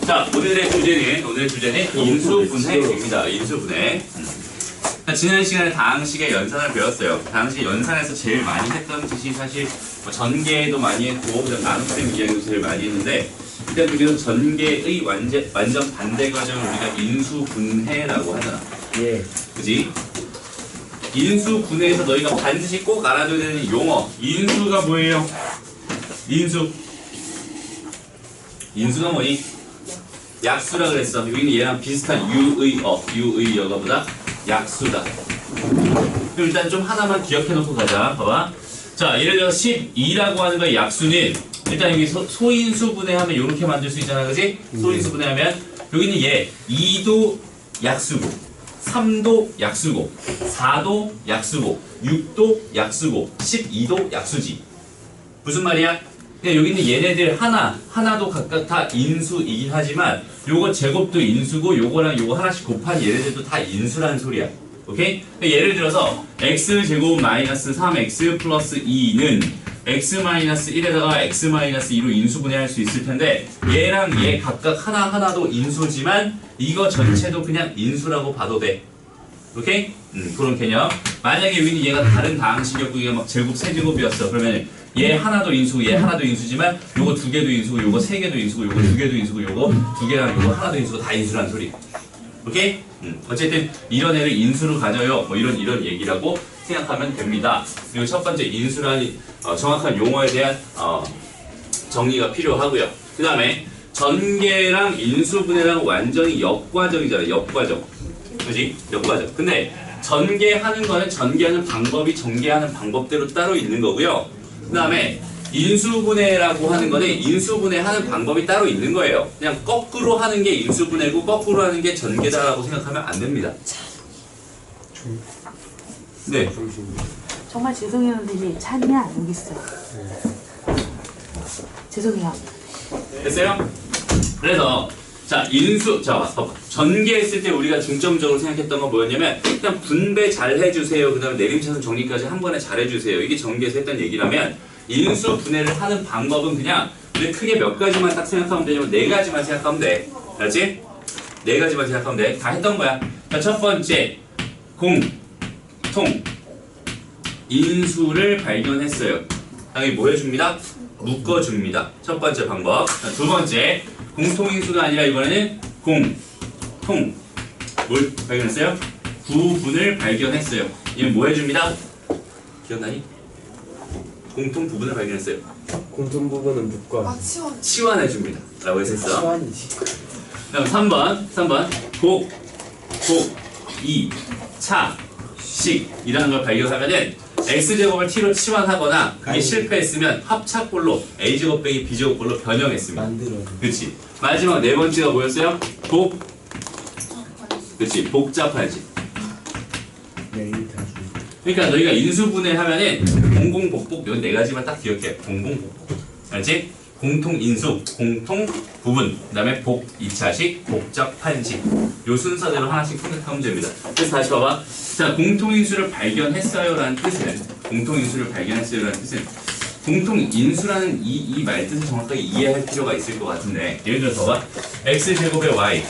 자, 오늘의 주제는 인수분해입니다. 인수분해. 지난 시간에 다항식의 연산을 배웠어요. 다항식 연산에서 제일 많이 했던 뜻이 사실 뭐 전개도 많이 했고 그다음 나눗셈 이야기도 제일 많이 했는데 일단 여기서 전개의 완전 반대 과정을 우리가 인수분해라고 하잖아. 예. 그지? 인수분해에서 너희가 반드시 꼭 알아둬야 되는 용어. 인수가 뭐예요? 인수가 뭐니? 약수라 그랬어. 여기는 얘랑 비슷한 유의어가 보다 약수다. 그럼 일단 좀 하나만 기억해 놓고 가자. 봐봐. 자, 예를 들어 12라고 하는 거의 약수는 일단 여기 소인수분해하면 이렇게 만들 수 있잖아. 그지? 소인수분해하면 여기는 얘 2도 약수고 3도 약수고 4도 약수고 6도 약수고 12도 약수지. 무슨 말이야? 그냥 여기 있는 얘네들 하나도 각각 다 인수이긴 하지만 요거 제곱도 인수고 요거랑 요거 하나씩 곱한 얘네들도 다 인수라는 소리야. 오케이? 예를 들어서 x제곱 마이너스 3x 플러스 2는 x 마이너스 1에다가 x 마이너스 2로 인수분해할 수 있을 텐데 얘랑 얘 각각 하나도 인수지만 이거 전체도 그냥 인수라고 봐도 돼. 오케이? 그런 개념. 만약에 여기는 얘가 다른 다항식이었고 이게 막 제곱 세제곱이었어. 그러면 얘 하나도 인수고 얘 하나도 인수지만 요거 두 개도 인수고 요거 세 개도 인수고 요거 두 개도 인수고 요거 두 개랑 요거 하나도 인수고 다 인수라는 소리. 오케이? 어쨌든 이런 애를 인수로 가져요. 뭐 이런 얘기라고 생각하면 됩니다. 그리고 첫 번째 인수라는 정확한 용어에 대한 정리가 필요하고요. 그 다음에 전개랑 인수분해랑 완전히 역과정이잖아요. 역과정. 그지? 역과정. 근데 전개하는 거는 전개하는 방법이 전개하는 방법대로 따로 있는 거고요. 그 다음에 인수분해라고 하는 거는 인수분해하는 방법이 따로 있는 거예요. 그냥 거꾸로 하는 게 인수분해고 거꾸로 하는 게 전개다라고 생각하면 안 됩니다. 네. 정말 죄송해요 선생님. 찬이야 여기 있어. 죄송해요. 됐어요? 그래서 자 봐봐. 전개했을 때 우리가 중점적으로 생각했던 건 뭐였냐면 일단 분배 잘 해주세요. 그 다음에 내림차순 정리까지 한 번에 잘 해주세요. 이게 전개에서 했던 얘기라면 인수 분해를 하는 방법은 그냥 우리 크게 몇 가지만 딱 생각하면 되냐면 네 가지만 생각하면 돼. 알았지? 네 가지만 생각하면 돼. 다 했던 거야. 자, 첫 번째 공통 인수를 발견했어요. 당연히 뭐 해줍니다? 묶어줍니다. 첫 번째 방법. 자, 두 번째 공통인수가 아니라 이번에는 공통 뭘 발견했어요? 부분을 발견했어요. 얘는 뭐 해줍니다? 기억나니? 공통 부분을 발견했어요. 공통 부분은 묶어. 치환해줍니다. 라고 했었어. 치환이지. 그다음 3번 식 이라는 걸 발견하면은 x제곱을 t로 치환하거나 그게 실패했으면 합차꼴로 a제곱 빼기 b제곱꼴로 변형했습니다. 만들어. 그렇지. 마지막 네 번째가 뭐였어요? 그렇지. 복잡하지. 네, 다 주. 그러니까 너희가 인수분해하면은 공공복복 요 네 가지만 딱 기억해. 공공복복. 알지? 공통인수, 공통부분, 그 다음에 복 2차식, 복잡한식. 요 순서대로 하나씩 생각하면 됩니다. 그래서 다시 봐봐. 자, 공통인수를 발견했어요 라는 뜻은 공통인수라는 이 말뜻을 정확하게 이해할 필요가 있을 것 같은데 예를 들어서 봐봐. x제곱의 y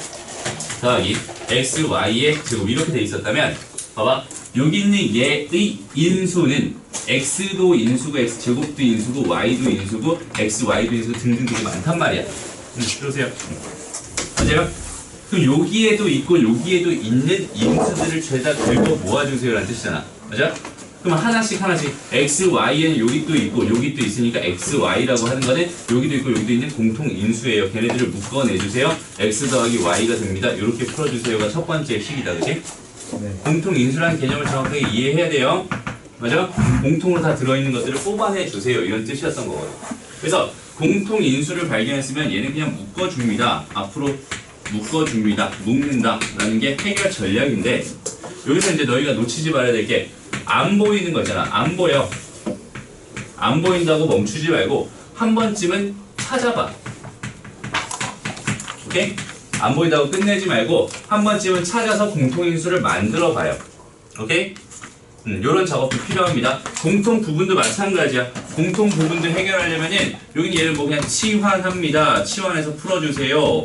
더하기 xy의 제곱 이렇게 돼 있었다면 봐봐. 여기 있는 얘의 인수는 x도 인수고 x제곱도 인수고 y도 인수고 xy도 인수고 등등 되게 많단 말이야. 들으세요. 맞아요? 그럼 여기에도 있고 여기에도 있는 인수들을 죄다 긁어 모아주세요 라는 뜻이잖아. 맞아? 그럼 하나씩 x, y에는 여기 또 있고 여기 또 있으니까 x, y라고 하는 거는 여기도 있고 여기도 있는 공통 인수예요. 걔네들을 묶어내주세요. x 더하기 y가 됩니다. 이렇게 풀어주세요가 첫 번째 식이다. 그치? 네. 공통 인수라는 개념을 정확하게 이해해야 돼요. 맞아? 공통으로 다 들어있는 것들을 뽑아내 주세요. 이런 뜻이었던 거거든요. 그래서 공통 인수를 발견했으면 얘는 그냥 묶어줍니다. 앞으로 묶어줍니다. 묶는다 라는 게 해결 전략인데 여기서 이제 너희가 놓치지 말아야 될 게 안 보이는 거잖아. 안 보여. 안 보인다고 멈추지 말고 한 번쯤은 찾아봐. 오케이? 안 보인다고 끝내지 말고 한 번쯤은 찾아서 공통인수를 만들어 봐요. 오케이? 요런 작업도 필요합니다. 공통 부분도 마찬가지야. 공통 부분들 해결하려면은 여기는 얘를 뭐 그냥 치환합니다. 치환해서 풀어주세요.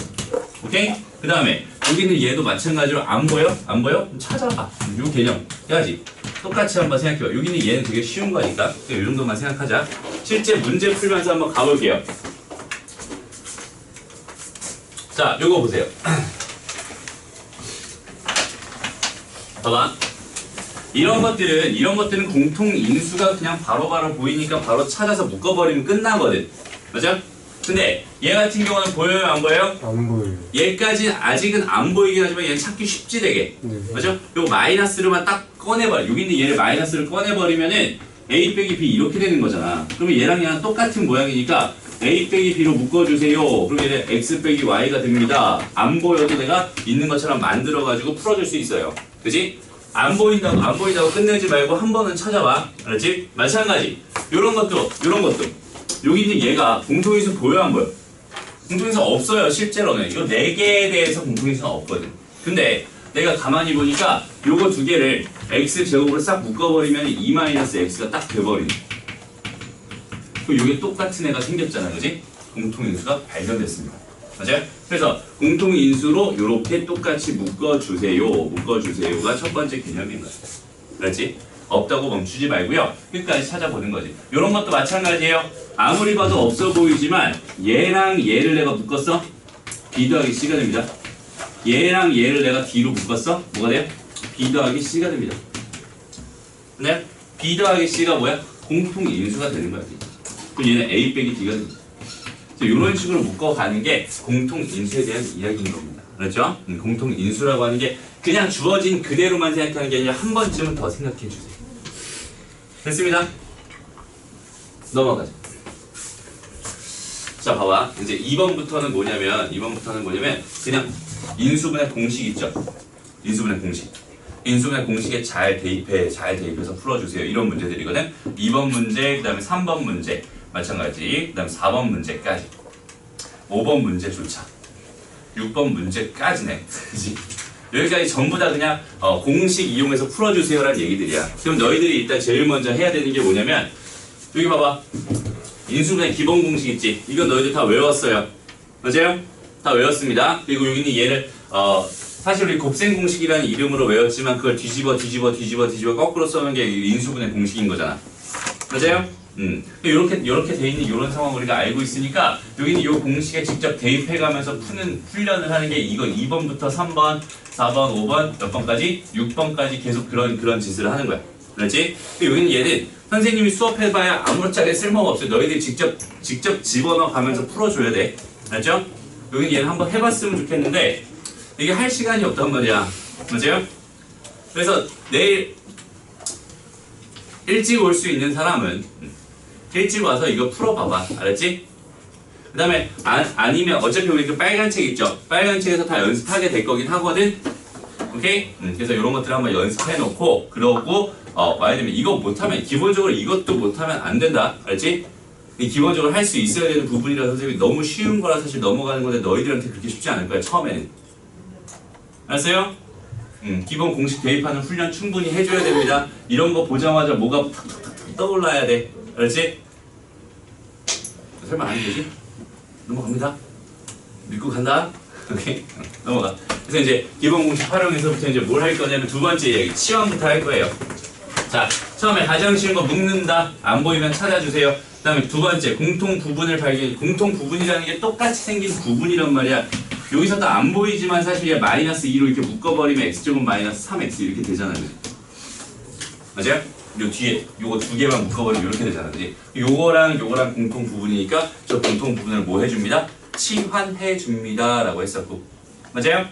오케이? 그 다음에 여기는 얘도 마찬가지로 안 보여? 안 보여? 그럼 찾아봐. 요 개념 해야지. 똑같이 한번 생각해봐. 여기는 얘는 되게 쉬운 거니까 이 정도만 생각하자. 실제 문제 풀면서 한번 가볼게요. 자, 요거 보세요. 봐봐. 이런 것들은 공통 인수가 그냥 바로바로 보이니까 바로 찾아서 묶어버리면 끝나거든. 맞아? 근데 얘 같은 경우는 보여요, 안 보여요? 안 보여요. 얘까지 아직은 안 보이긴 하지만 얘는 찾기 쉽지 되게. 네. 맞아? 요거 마이너스로만 딱 꺼내버려. 여기 있는 얘를 마이너스를 꺼내버리면은 a 빼기 b 이렇게 되는 거잖아. 그러면 얘랑 얘랑 똑같은 모양이니까 a 빼기 b로 묶어주세요. 그럼 얘는 x 빼기 y가 됩니다. 안 보여도 내가 있는 것처럼 만들어가지고 풀어줄 수 있어요. 그치? 안 보인다고 끝내지 말고 한 번은 찾아봐. 알았지? 마찬가지. 요런 것도. 여기 있는 얘가 공통인수 보여, 안 보여? 공통인수 없어요, 실제로는. 요 4개에 대해서 공통인수는 없거든. 근데 내가 가만히 보니까 요거 2개를 x제곱으로 싹 묶어버리면 2-x가 딱 돼버리네. 그럼 요게 똑같은 애가 생겼잖아, 그지? 공통인수가 발견됐습니다. 맞아요? 그래서 공통인수로 요렇게 똑같이 묶어주세요가 첫 번째 개념인 거야. 알았지? 없다고 멈추지 말고요. 끝까지 찾아보는 거지. 요런 것도 마찬가지예요. 아무리 봐도 없어 보이지만 얘랑 얘를 내가 묶었어? b 더하기 c가 됩니다. 얘랑 얘를 내가 d로 묶었어? 뭐가 돼요? b 더하기 c가 됩니다. 네? b 더하기 c가 뭐야? 공통인수가 되는 거야. 그럼 얘는 a 빼기 d가 됩니다. 이런 식으로 묶어가는 게 공통인수에 대한 이야기인 겁니다. 그렇죠? 공통인수라고 하는 게 그냥 주어진 그대로만 생각하는 게 아니라 한 번쯤은 더 생각해 주세요. 됐습니다. 넘어가자. 자, 봐봐. 이제 2번부터는 뭐냐면 그냥 인수분해 공식 있죠? 인수분해 공식에 잘 대입해서 풀어주세요. 이런 문제들이거든. 2번 문제, 그 다음에 3번 문제 마찬가지, 그 다음에 4번 문제까지, 5번 문제조차, 6번 문제까지네. 그치? 여기까지 전부 다 그냥 공식 이용해서 풀어주세요라는 얘기들이야. 그럼 너희들이 일단 제일 먼저 해야 되는 게 뭐냐면 여기 봐봐. 인수분해 기본 공식 있지? 이건 너희들 다 외웠어요. 맞아요? 다 외웠습니다. 그리고 여기는 얘를 사실 우리 곱셈 공식이라는 이름으로 외웠지만 그걸 뒤집어 거꾸로 써는 게 인수분해 공식인 거잖아. 맞아요? 요렇게 돼 있는 이런 상황을 우리가 알고 있으니까 여기는 이 공식에 직접 대입해가면서 푸는 훈련을 하는 게 이거 2번부터 3번, 4번, 5번, 몇 번까지? 6번까지 계속 그런 짓을 하는 거야. 그렇지? 여기는 얘는 선생님이 수업해봐야 아무렇지 쓸모가 없어요. 너희들이 직접 집어넣어 가면서 풀어줘야 돼. 알죠? 여기는 얘는 한번 해봤으면 좋겠는데 이게 할 시간이 없단 말이야. 맞아요? 그래서 내일 일찍 올 수 있는 사람은 일찍 와서 이거 풀어봐봐. 알았지? 그 다음에 아니면 어차피 우리 그 빨간 책 있죠? 빨간 책에서 다 연습하게 될 거긴 하거든? 오케이? 그래서 이런 것들 한번 연습해놓고 그러고 와야 되면 이거 못하면 기본적으로 이것도 못하면 안 된다. 알았지? 기본적으로 할 수 있어야 되는 부분이라서 선생님이 너무 쉬운 거라 사실 넘어가는 건데 너희들한테 그렇게 쉽지 않을 거야. 처음에는. 알았어요? 기본 공식 대입하는 훈련 충분히 해줘야 됩니다. 이런 거 보자마자 뭐가 탁탁탁 떠올라야 돼. 알았지? 설마 안 되지? 넘어갑니다. 믿고 간다. 오케이? 넘어가. 그래서 이제 기본 공식 활용해서부터 이제 뭘 할 거냐면 두 번째 이야기 치환부터 할 거예요. 자, 처음에 가장 쉬운 거 묶는다. 안 보이면 찾아주세요. 그 다음에 두 번째 공통 부분을 공통 부분이라는 게 똑같이 생긴 부분이란 말이야. 여기서도 안 보이지만 사실 얘 마이너스 2로 이렇게 묶어버리면 x제곱 마이너스 3x 이렇게 되잖아요. 맞아요? 요 뒤에 요거 두 개만 묶어버리면 이렇게 되잖아. 그지? 요거랑 공통 부분이니까 저 공통 부분을 뭐 해줍니다? 치환해 줍니다 라고 했었고. 맞아요?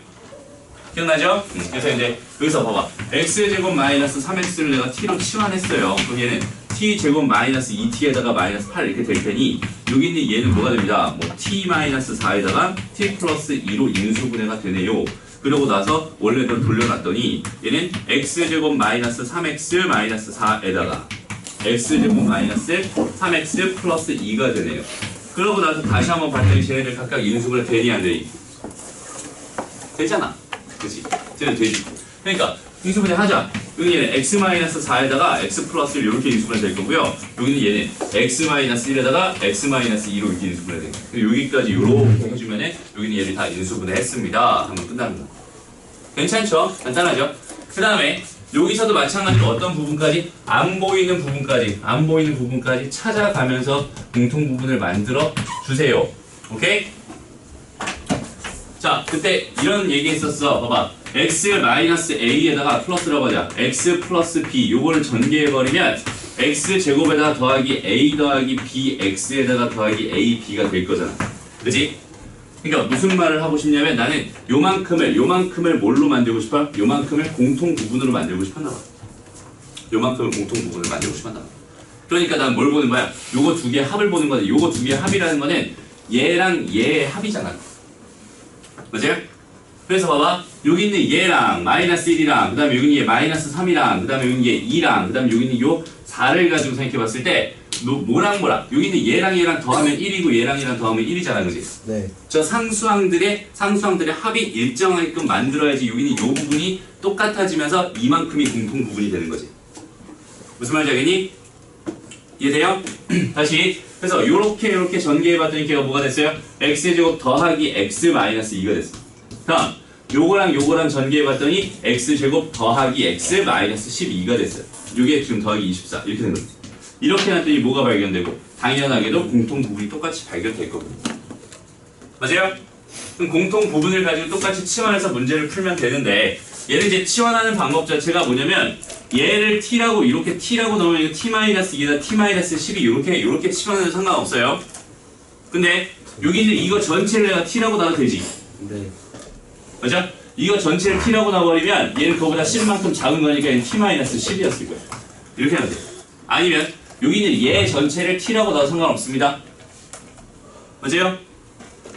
기억나죠? 그래서 이제 여기서 봐봐. x제곱 마이너스 3x를 내가 t로 치환했어요. 그럼 얘는 t제곱 마이너스 2t에다가 마이너스 8 이렇게 될 테니 여기 있는 얘는 뭐가 됩니다? 뭐 t 마이너스 4에다가 t 플러스 2로 인수분해가 되네요. 그러고 나서 원래대로 돌려놨더니 얘는 x제곱 마이너스 3x 마이너스 4에다가 x제곱 마이너스 3x 플러스 2가 되네요. 그러고 나서 다시 한번 봤더니 쟤네들 각각 인수분해 되니 안 되니? 되잖아. 그치? 쟤는 되지. 그러니까 인수분해 하자. 여기 얘는 x-4에다가 x 플러스 1 이렇게 인수분해 될 거고요. 여기는 얘는 x-1에다가 x-2로 이렇게 인수분해 될 거예요. 여기까지 이렇게 해주면은 여기는 얘를 다 인수분해 했습니다. 하면 끝나는 거예요. 괜찮죠? 간단하죠? 그 다음에 여기서도 마찬가지로 어떤 부분까지? 안 보이는 부분까지 찾아가면서 공통 부분을 만들어 주세요. 오케이? 자, 그때 이런 얘기 했었어. 봐봐. x-a에다가 플러스라고 하자. x 플러스 b 요거를 전개해버리면 x 제곱에다가 더하기 a 더하기 bx에다가 더하기 a b가 될 거잖아. 그치? 그러니까 무슨 말을 하고 싶냐면 나는 요만큼을 뭘로 만들고 싶어? 요만큼을 공통 부분으로 만들고 싶었나 봐. 요만큼을 공통 부분을 만들고 싶었나 봐. 그러니까 난 뭘 보는 거야? 요거 두 개 합을 보는 거지. 요거 두 개 합이라는 거는 얘랑 얘의 합이잖아. 맞아요? 그래서 봐봐. 여기 있는 얘랑 마이너스 1이랑 그 다음에 여기 있는 얘 마이너스 3이랑 그 다음에 여기 있는 얘 2랑 그 다음에 여기 있는 요 4를 가지고 생각해 봤을 때 뭐랑 여기 있는 얘랑 더하면 1이고 얘랑 더하면 1이잖아. 그지? 네. 저 상수항들의 합이 일정하게끔 만들어야지 여기 있는 요 부분이 똑같아지면서 이만큼이 공통 부분이 되는 거지. 무슨 말인지 알겠니? 이해돼요? 다시. 그래서 요렇게 전개해봤더니 걔가 뭐가 됐어요? x제곱 더하기 x 마이너스 2가 됐어. 다음 요거랑 전개해봤더니 x제곱 더하기 x 마이너스 12가 됐어요. 요게 지금 더하기 24 이렇게 된 거지. 이렇게 해놨더니 뭐가 발견되고 당연하게도 공통 부분이 똑같이 발견될 거고. 맞아요? 그럼 공통 부분을 가지고 똑같이 치환해서 문제를 풀면 되는데 얘를 이제 치환하는 방법 자체가 뭐냐면 얘를 t라고 이렇게 t라고 넣으면 이거 t-2다 t-12 이렇게 치환해도 상관없어요. 근데 여기 있는 이거 전체를 내가 t라고 놔도 되지. 네. 맞아? 이거 전체를 t라고 놔버리면 얘는 그거보다 10만큼 작은 거니까 얘는 t-10이었을 거야. 이렇게 하면 돼. 아니면 여기 있는 얘 전체를 t라고 놔도 상관없습니다. 맞아요?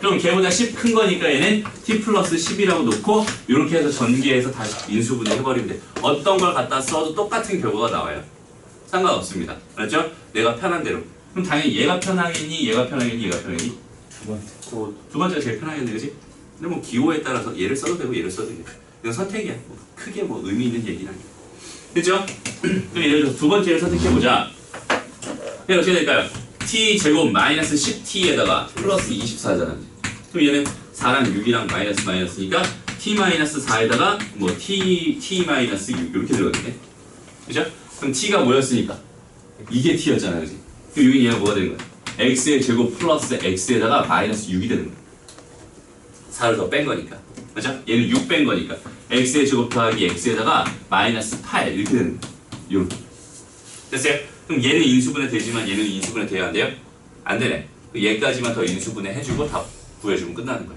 그럼 걔보다 10 큰 거니까 얘는 t 플러스 10이라고 놓고 이렇게 해서 전개해서 다시 인수분해 해버리면 돼. 어떤 걸 갖다 써도 똑같은 결과가 나와요. 상관없습니다. 맞죠? 내가 편한 대로. 그럼 당연히 얘가 편하겠니? 얘가 편하겠니? 두 번째가 제일 편하겠네, 그지? 근데 뭐 기호에 따라서 얘를 써도 되고 얘를 써도 되고 이건 선택이야. 뭐 크게 뭐 의미 있는 얘기는 아니야. 그죠? 그럼 예를 들어서 두 번째를 선택해보자. 그럼 어떻게 될까요? t 제곱 마이너스 10t에다가 플러스 24잖아. 그럼 얘는 4랑 6이랑 마이너스니까 t 마이너스 4에다가 뭐 t 마이너스 6 이렇게 들어가겠네. 그죠? 그럼 t가 뭐였으니까? 이게 t였잖아, 그지? 그럼 여기 얘가 뭐가 되는 거야? x의 제곱 플러스 x에다가 마이너스 6이 되는 거야. 4를 더 뺀 거니까. 맞죠? 얘는 6 뺀 거니까. x의 제곱 더하기 x에다가 마이너스 8 이렇게 되는 거야. 이렇게. 됐어요? 그럼 얘는 인수분해 되지만 얘는 인수분해 돼야 안 돼요? 안 되네. 얘까지만 더 인수분해 해주고 다 구해주면 끝나는 거야.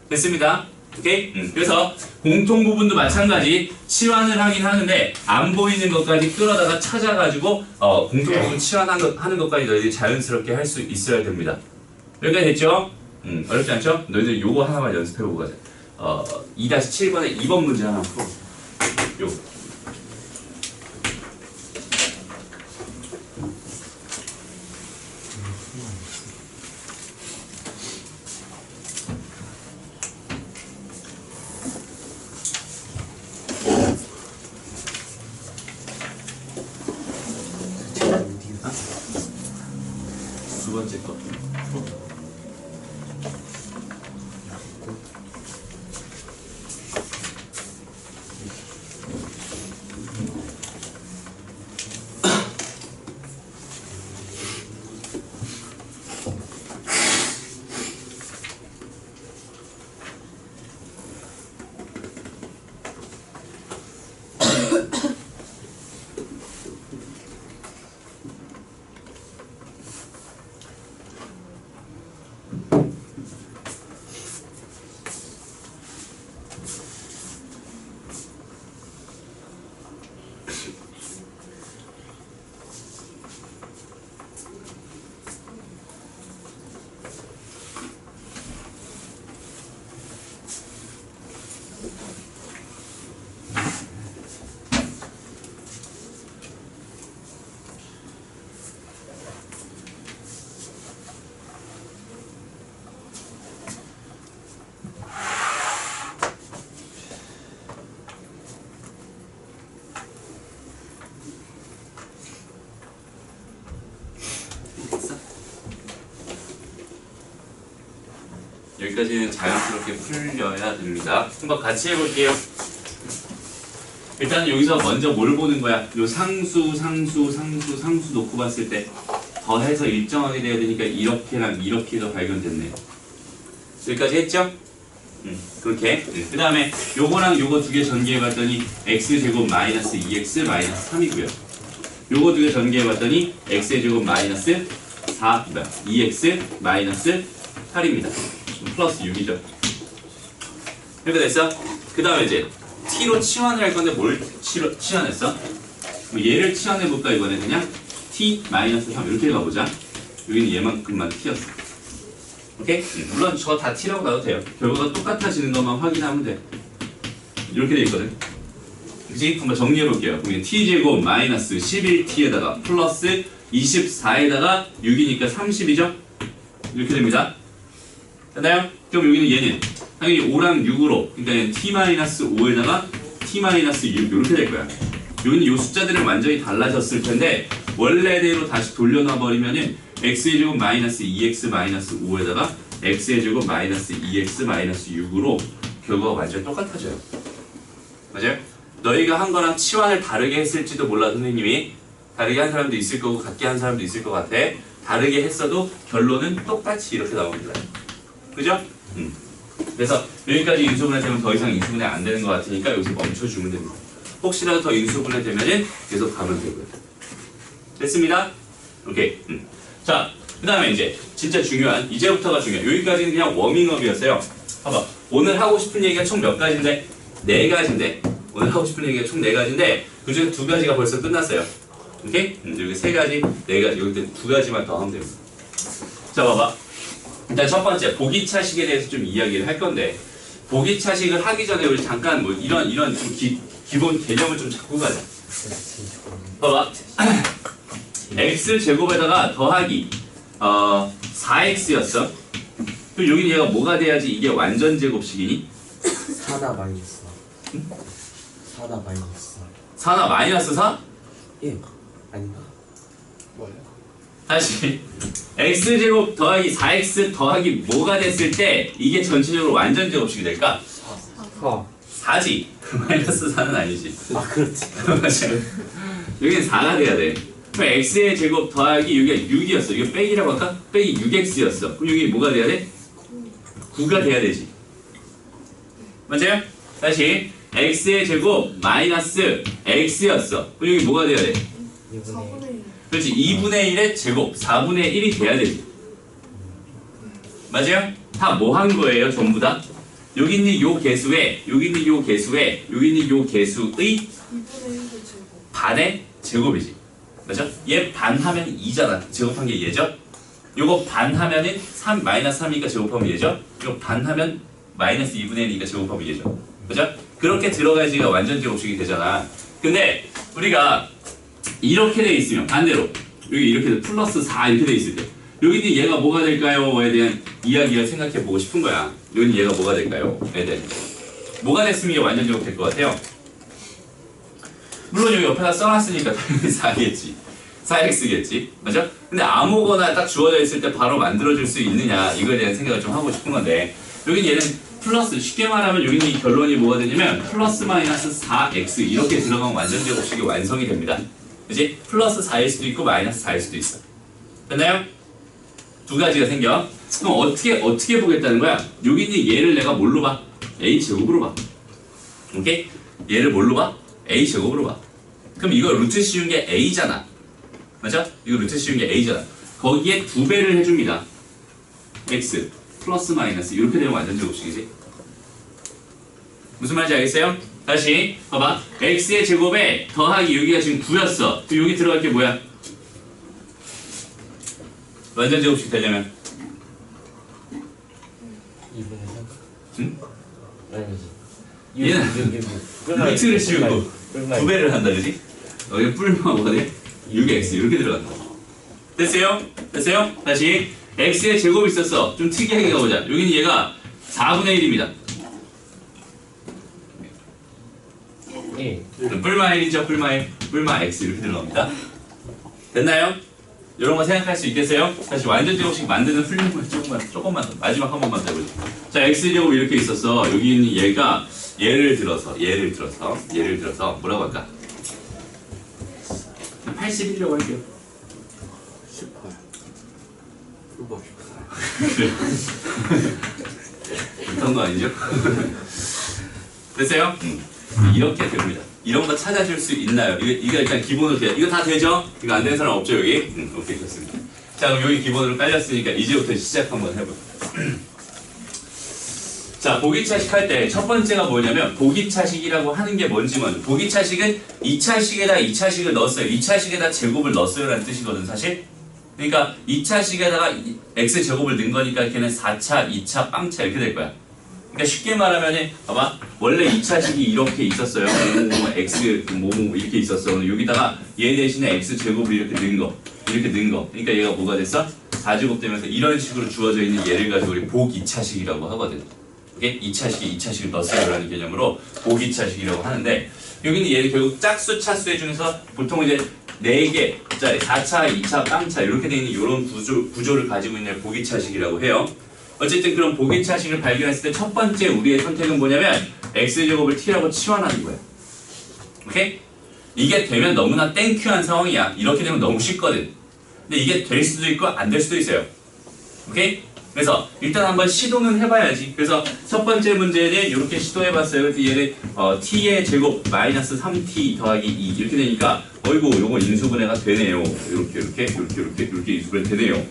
됐습니다. 오케이? 그래서 공통 부분도 마찬가지 치환을 하긴 하는데 안 보이는 것까지 끌어다가 찾아가지고 공통 부분 치환하는 것까지 너희들이 자연스럽게 할 수 있어야 됩니다. 여기까지 됐죠? 어렵지 않죠? 너희들 요거 하나만 연습해보고 가자. 2-7번에 2번 문제 하나 풀어. 요거. 두 번째 거. 여기까지는 자연스럽게 풀려야 됩니다. 한번 같이 해볼게요. 일단 여기서 먼저 뭘 보는 거야? 요 상수 놓고 봤을 때 더해서 일정하게 돼야 되니까 이렇게랑 이렇게가 발견됐네요. 여기까지 했죠? 그렇게. 그 다음에 요거랑 요거 두 개 전개해 봤더니 x제곱 마이너스 2x 마이너스 3이고요. 요거 두 개 전개해 봤더니 x제곱 마이너스 2x 마이너스 8입니다. 플러스 6이죠. 이렇게 됐어? 그 다음에 이제 t로 치환을 할 건데 뭘 치환했어? 얘를 치환해 볼까 이번에 그냥 t 마이너스 3 이렇게 가보자. 여기는 얘만큼만 t였어. 오케이? 물론 저 다 t라고 놔도 돼요. 결과가 똑같아지는 것만 확인하면 돼. 이렇게 돼 있거든. 그치? 한번 정리해 볼게요. 그러면 t제곱 마이너스 11t에다가 플러스 24에다가 6이니까 30이죠? 이렇게 됩니다. 됐나요? 그럼 여기는 얘는 당연히 5랑 6으로 그러니까 t-5에다가 t-6 이렇게 될 거야. 여기는 이 숫자들은 완전히 달라졌을 텐데 원래대로 다시 돌려놔 버리면은 x의 제곱 마이너스 2x 마이너스 5에다가 x의 제곱 마이너스 2x 마이너스 6으로 결과가 완전히 똑같아져요. 맞아요? 너희가 한 거랑 치환을 다르게 했을지도 몰라 선생님이. 다르게 한 사람도 있을 거고 같게 한 사람도 있을 것 같아. 다르게 했어도 결론은 똑같이 이렇게 나옵니다. 그죠? 그래서 여기까지 인수분해 되면 더 이상 인수분해 안 되는 것 같으니까 여기서 멈춰주면 됩니다. 혹시라도 더 인수분해 되면은 계속 가면 되고요. 됐습니다? 오케이. 자, 그 다음에 이제 진짜 중요한 이제부터가 중요해. 여기까지는 그냥 워밍업이었어요. 봐봐. 오늘 하고 싶은 얘기가 총 몇 가지인데? 4가지인데 오늘 하고 싶은 얘기가 총 4가지인데 그 중에 2가지가 벌써 끝났어요. 오케이? 여기 3가지, 4가지, 여기 2가지만 더 하면 됩니다. 자, 봐봐. 일단 첫 번째, 보기차식에 대해서 좀 이야기를 할 건데 보기차식을 하기 전에 우리 잠깐 뭐 이런 좀 기본 개념을 좀 잡고 가자. 봐봐. x제곱에다가 더하기 4x였어. 그럼 여기는 얘가 뭐가 돼야지 이게 완전 제곱식이니? 4나 마이너스 4. 4나 마이너스 4나 마이너스 4? 4. 예. 아닌가? 다시 x제곱 더하기 4x 더하기 뭐가 됐을 때 이게 전체적으로 완전 제곱식이 될까? 4. 4지. 마이너스 4는 아니지. 아, 그렇지. 맞아요. 여기는 4가 돼야 돼. 그럼 x의 제곱 더하기 여기가 6이었어. 이거 빼기라고 할까? 빼기 6x였어. 그럼 여기 뭐가 돼야 돼? 9가 돼야 되지. 맞아요? 다시 x의 제곱 마이너스 x였어. 그럼 여기 뭐가 돼야 돼? 2분의 1. 그렇지. 2분의 1의 제곱 4분의 1이 돼야 되지. 맞아요? 다 뭐 한 거예요? 전부 다? 여기 있는 요 개수에 여기 있는 요 개수에 여기 있는 요 개수의 반의 제곱이지. 맞죠? 얘 반하면 2잖아. 제곱한 게 얘죠? 요거 반하면은 3 마이너스 3이니까 제곱하면 얘죠? 이거 반하면 마이너스 2분의 1이니까 제곱하면 얘죠? 그죠? 그렇게 들어가야지가 완전 제곱식이 되잖아. 근데 우리가 이렇게 돼 있으면 반대로 여기 이렇게 플러스 4 이렇게 돼 있을 때 여기는 얘가 뭐가 될까요?에 대한 이야기를 생각해 보고 싶은 거야. 여기는 얘가 뭐가 될까요?에 대한 뭐가 됐으면 이게 완전 제곱 될 것 같아요. 물론 여기 옆에다 써놨으니까 당연히 4겠지. 4x겠지. 맞죠? 근데 아무거나 딱 주어져 있을 때 바로 만들어줄 수 있느냐 이거에 대한 생각을 좀 하고 싶은 건데 여긴 얘는 플러스 쉽게 말하면 여기는 이 결론이 뭐가 되냐면 플러스 마이너스 4x 이렇게 들어가면 완전 제곱식이 완성이 됩니다. 그치? 플러스 4일 수도 있고 마이너스 4일 수도 있어. 됐나요? 두 가지가 생겨. 그럼 어떻게 보겠다는 거야? 여기 있는 얘를 내가 뭘로 봐? a제곱으로 봐. 오케이? 얘를 뭘로 봐? a제곱으로 봐. 그럼 이거 루트 씌운 게 a잖아. 맞아? 이거 루트 씌운 게 a잖아. 거기에 2배를 해줍니다. x 플러스 마이너스 이렇게 되면 완전 제곱식이지. 무슨 말인지 알겠어요? 다시 봐봐. x의 제곱에 더하기 여기가 지금 9였어. 그럼 여기 들어갈 게 뭐야? 완전 제곱식 되려면 2분의 3? 응? 아니지. 얘는 루트를 씌우고 2배를 한다 그지? 여기 뿔만 뭐네? 6x 이렇게 들어간다. 됐어요? 됐어요? 다시 x의 제곱이 있었어. 좀 특이하게 가보자. 여기는 얘가 4분의 1입니다. 예. 뿔마 1이죠. 뿔마 1. 뿔마 x 이렇게 들어갑니다. 됐나요? 이런 거 생각할 수 있겠어요? 다시 완전 제곱식 만드는 훌륭한 조금만 더. 마지막 한 번만 더 해보죠. 자, x제곱 이렇게 있었어. 여기 있는 얘가 예를 들어서 뭐라고 할까? 81이라고 할게요. 18 이거 14 그런 거 아니죠? 됐어요? 이렇게 됩니다. 이런 거 찾아줄 수 있나요? 이거 일단 기본으로 돼요. 이거 다 되죠? 이거 안 되는 사람 없죠, 여기? 오케이, 좋습니다. 자, 그럼 여기 기본으로 깔렸으니까 이제부터 시작 한번 해볼게요. 자, 보기차식 할 때 첫 번째가 뭐냐면 보기차식이라고 하는 게 뭔지 먼저. 보기차식은 2차식에다 2차식을 넣었어요. 2차식에다 제곱을 넣었어요 라는 뜻이거든, 사실. 그러니까 2차식에다가 x제곱을 넣은 거니까 걔는 4차, 2차, 빵차 이렇게 될 거야. 그러니까 쉽게 말하면 봐봐. 원래 2차식이 이렇게 있었어요. x 이렇게 있었어. 여기다가 얘 대신에 x제곱을 이렇게 넣은 거. 그러니까 얘가 뭐가 됐어? 4제곱 되면서 이런 식으로 주어져 있는 얘를 가지고 우리 복 2차식이라고 하거든. 이게 2차식을 넣었어요 라는 개념으로 복 2차식이라고 하는데 여기는 얘를 결국 짝수 차수의 중에서 보통 이제 4개, 4차, 2차, 빵차 이렇게 되어 있는 이런 구조를 가지고 있는 복 2차식이라고 해요. 어쨌든 그런 복 2차식을 발견했을 때 첫 번째 우리의 선택은 뭐냐면 x제곱을 t라고 치환하는 거예요. 오케이? 이게 되면 너무나 땡큐한 상황이야. 이렇게 되면 너무 쉽거든. 근데 이게 될 수도 있고 안 될 수도 있어요. 오케이? 그래서 일단 한번 시도는 해봐야지. 그래서 첫 번째 문제는 이렇게 시도해봤어요. 그래서 얘는 t의 제곱 마이너스 3t 더하기 2 이렇게 되니까 어이구 요거 인수분해가 되네요. 이렇게 인수분해 되네요.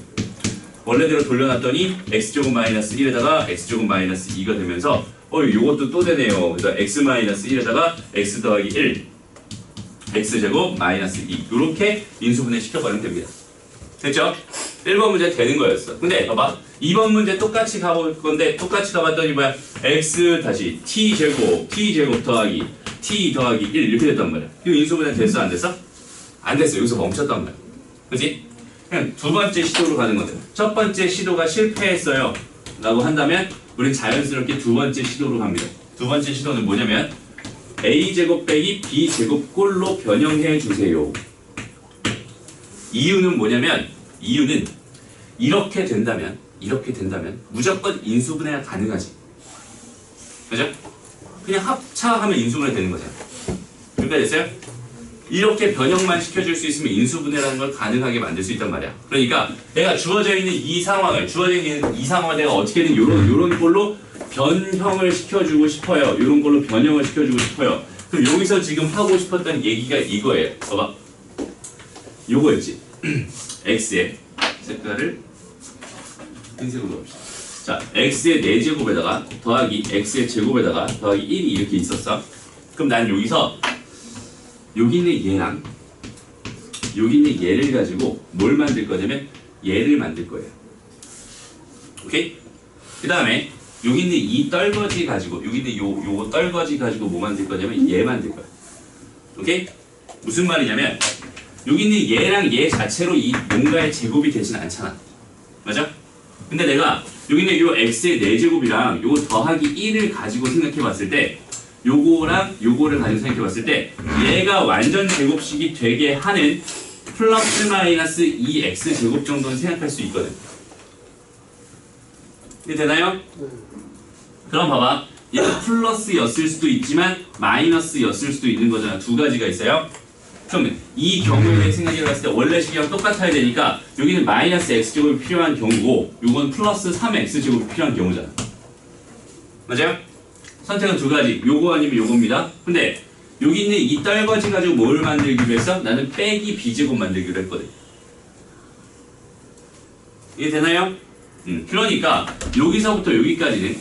원래대로 돌려놨더니 x제곱 마이너스 1에다가 x제곱 마이너스 2가 되면서 요것도 또 되네요. 그래서 x 마이너스 1에다가 x 더하기 1 x제곱 마이너스 2 이렇게 인수분해 시켜버리면 됩니다. 됐죠? 1번 문제 되는 거였어. 근데 봐봐. 2번 문제 똑같이 가볼 건데 똑같이 가봤더니 뭐야? x 다시 t제곱 더하기 t 더하기 1 이렇게 됐단 말이야. 이거 인수분해 됐어 안 됐어? 안 됐어. 여기서 멈췄단 말이야. 그치? 그냥 두 번째 시도로 가는 건데 첫 번째 시도가 실패했어요 라고 한다면 우린 자연스럽게 두 번째 시도로 갑니다. 두 번째 시도는 뭐냐면 a제곱 빼기 b제곱 꼴로 변형해 주세요. 이유는 뭐냐면 이유는 이렇게 된다면 무조건 인수분해가 가능하지. 그죠? 그냥 합차하면 인수분해 되는 거잖아. 그러니까 됐어요? 이렇게 변형만 시켜줄 수 있으면 인수분해라는 걸 가능하게 만들 수 있단 말이야. 그러니까 내가 주어져 있는 이 상황을 내가 어떻게든 요런 걸로 변형을 시켜주고 싶어요. 요런 걸로 변형을 시켜주고 싶어요. 그럼 여기서 지금 하고 싶었던 얘기가 이거예요. 봐봐. 요거였지. x의 색깔을 흰색으로 합시다. 자, x의 4제곱에다가 더하기 x의 제곱에다가 더하기 1이 이렇게 있었어. 그럼 난 여기서 여기 있는 얘랑 여기 있는 얘를 가지고 뭘 만들 거냐면 얘를 만들 거예요. 오케이? 그 다음에 여기 있는 이 떨거지 가지고 여기 있는 요거 떨거지 가지고 뭐 만들 거냐면 얘 만들 거야. 오케이? 무슨 말이냐면 여기 있는 얘랑 얘 자체로 이 뭔가의 제곱이 되진 않잖아. 맞아? 근데 내가 여기 있는 요 x의 4제곱이랑 요거 더하기 1을 가지고 생각해 봤을 때 요거랑 요거를 가지고 생각해 봤을 때 얘가 완전 제곱식이 되게 하는 플러스 마이너스 2x 제곱 정도는 생각할 수 있거든. 이게 되나요? 그럼 봐봐. 얘가 플러스였을 수도 있지만 마이너스였을 수도 있는 거잖아. 두 가지가 있어요. 그럼 이 경우에 생각해 봤을 때 원래 식이랑 똑같아야 되니까 여기는 마이너스 x제곱이 필요한 경우고 요건 플러스 3x제곱이 필요한 경우잖아. 맞아요? 선택은 두 가지. 요거 아니면 요겁니다. 근데 여기 있는 이 떨거지 가지고 뭘 만들기로 했어? 나는 빼기 b제곱 만들기로 했거든. 이해 되나요? 그러니까 여기서부터 여기까지는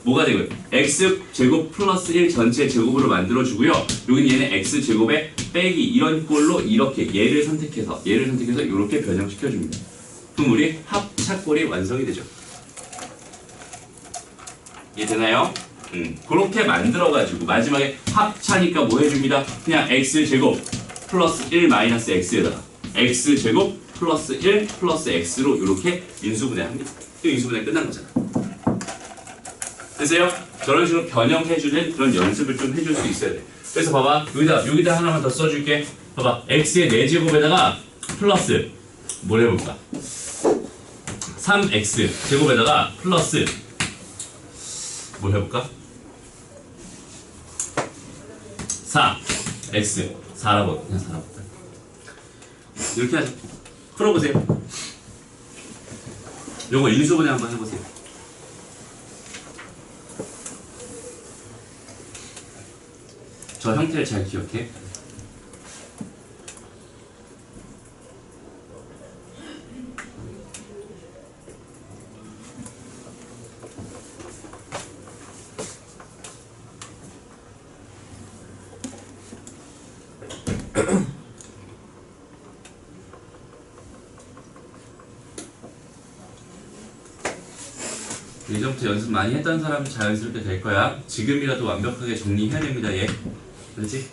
뭐가 되고요? x제곱 플러스 1 전체 제곱으로 만들어주고요. 여기는 얘는 x제곱에 빼기 이런 꼴로 이렇게 얘를 선택해서 이렇게 변형시켜줍니다. 그럼 우리 합차꼴이 완성이 되죠. 이해되나요? 그렇게 만들어가지고 마지막에 합차니까 뭐 해줍니다? 그냥 x제곱 플러스 1 마이너스 x에다가 x제곱 플러스 1 플러스 x로 이렇게 인수분해합니다. 이 인수분해 끝난 거잖아. 됐어요? 저런 식으로 변형해주는 그런 연습을 좀 해줄 수 있어야 돼. 그래서 봐봐. 여기다 하나만 더 써줄게. 봐봐. x의 4제곱에다가 플러스 뭘 해볼까? 3x 제곱에다가 플러스 뭘 해볼까? 4x 4라고 그냥 4라고 이렇게 하죠. 풀어보세요. 요거 인수분해 한번 해보세요. 저 형태를 잘 기억해. 예전부터 연습 많이 했던 사람은 자연스럽게 될 거야. 지금이라도 완벽하게 정리해야 됩니다. 얘. 그렇지?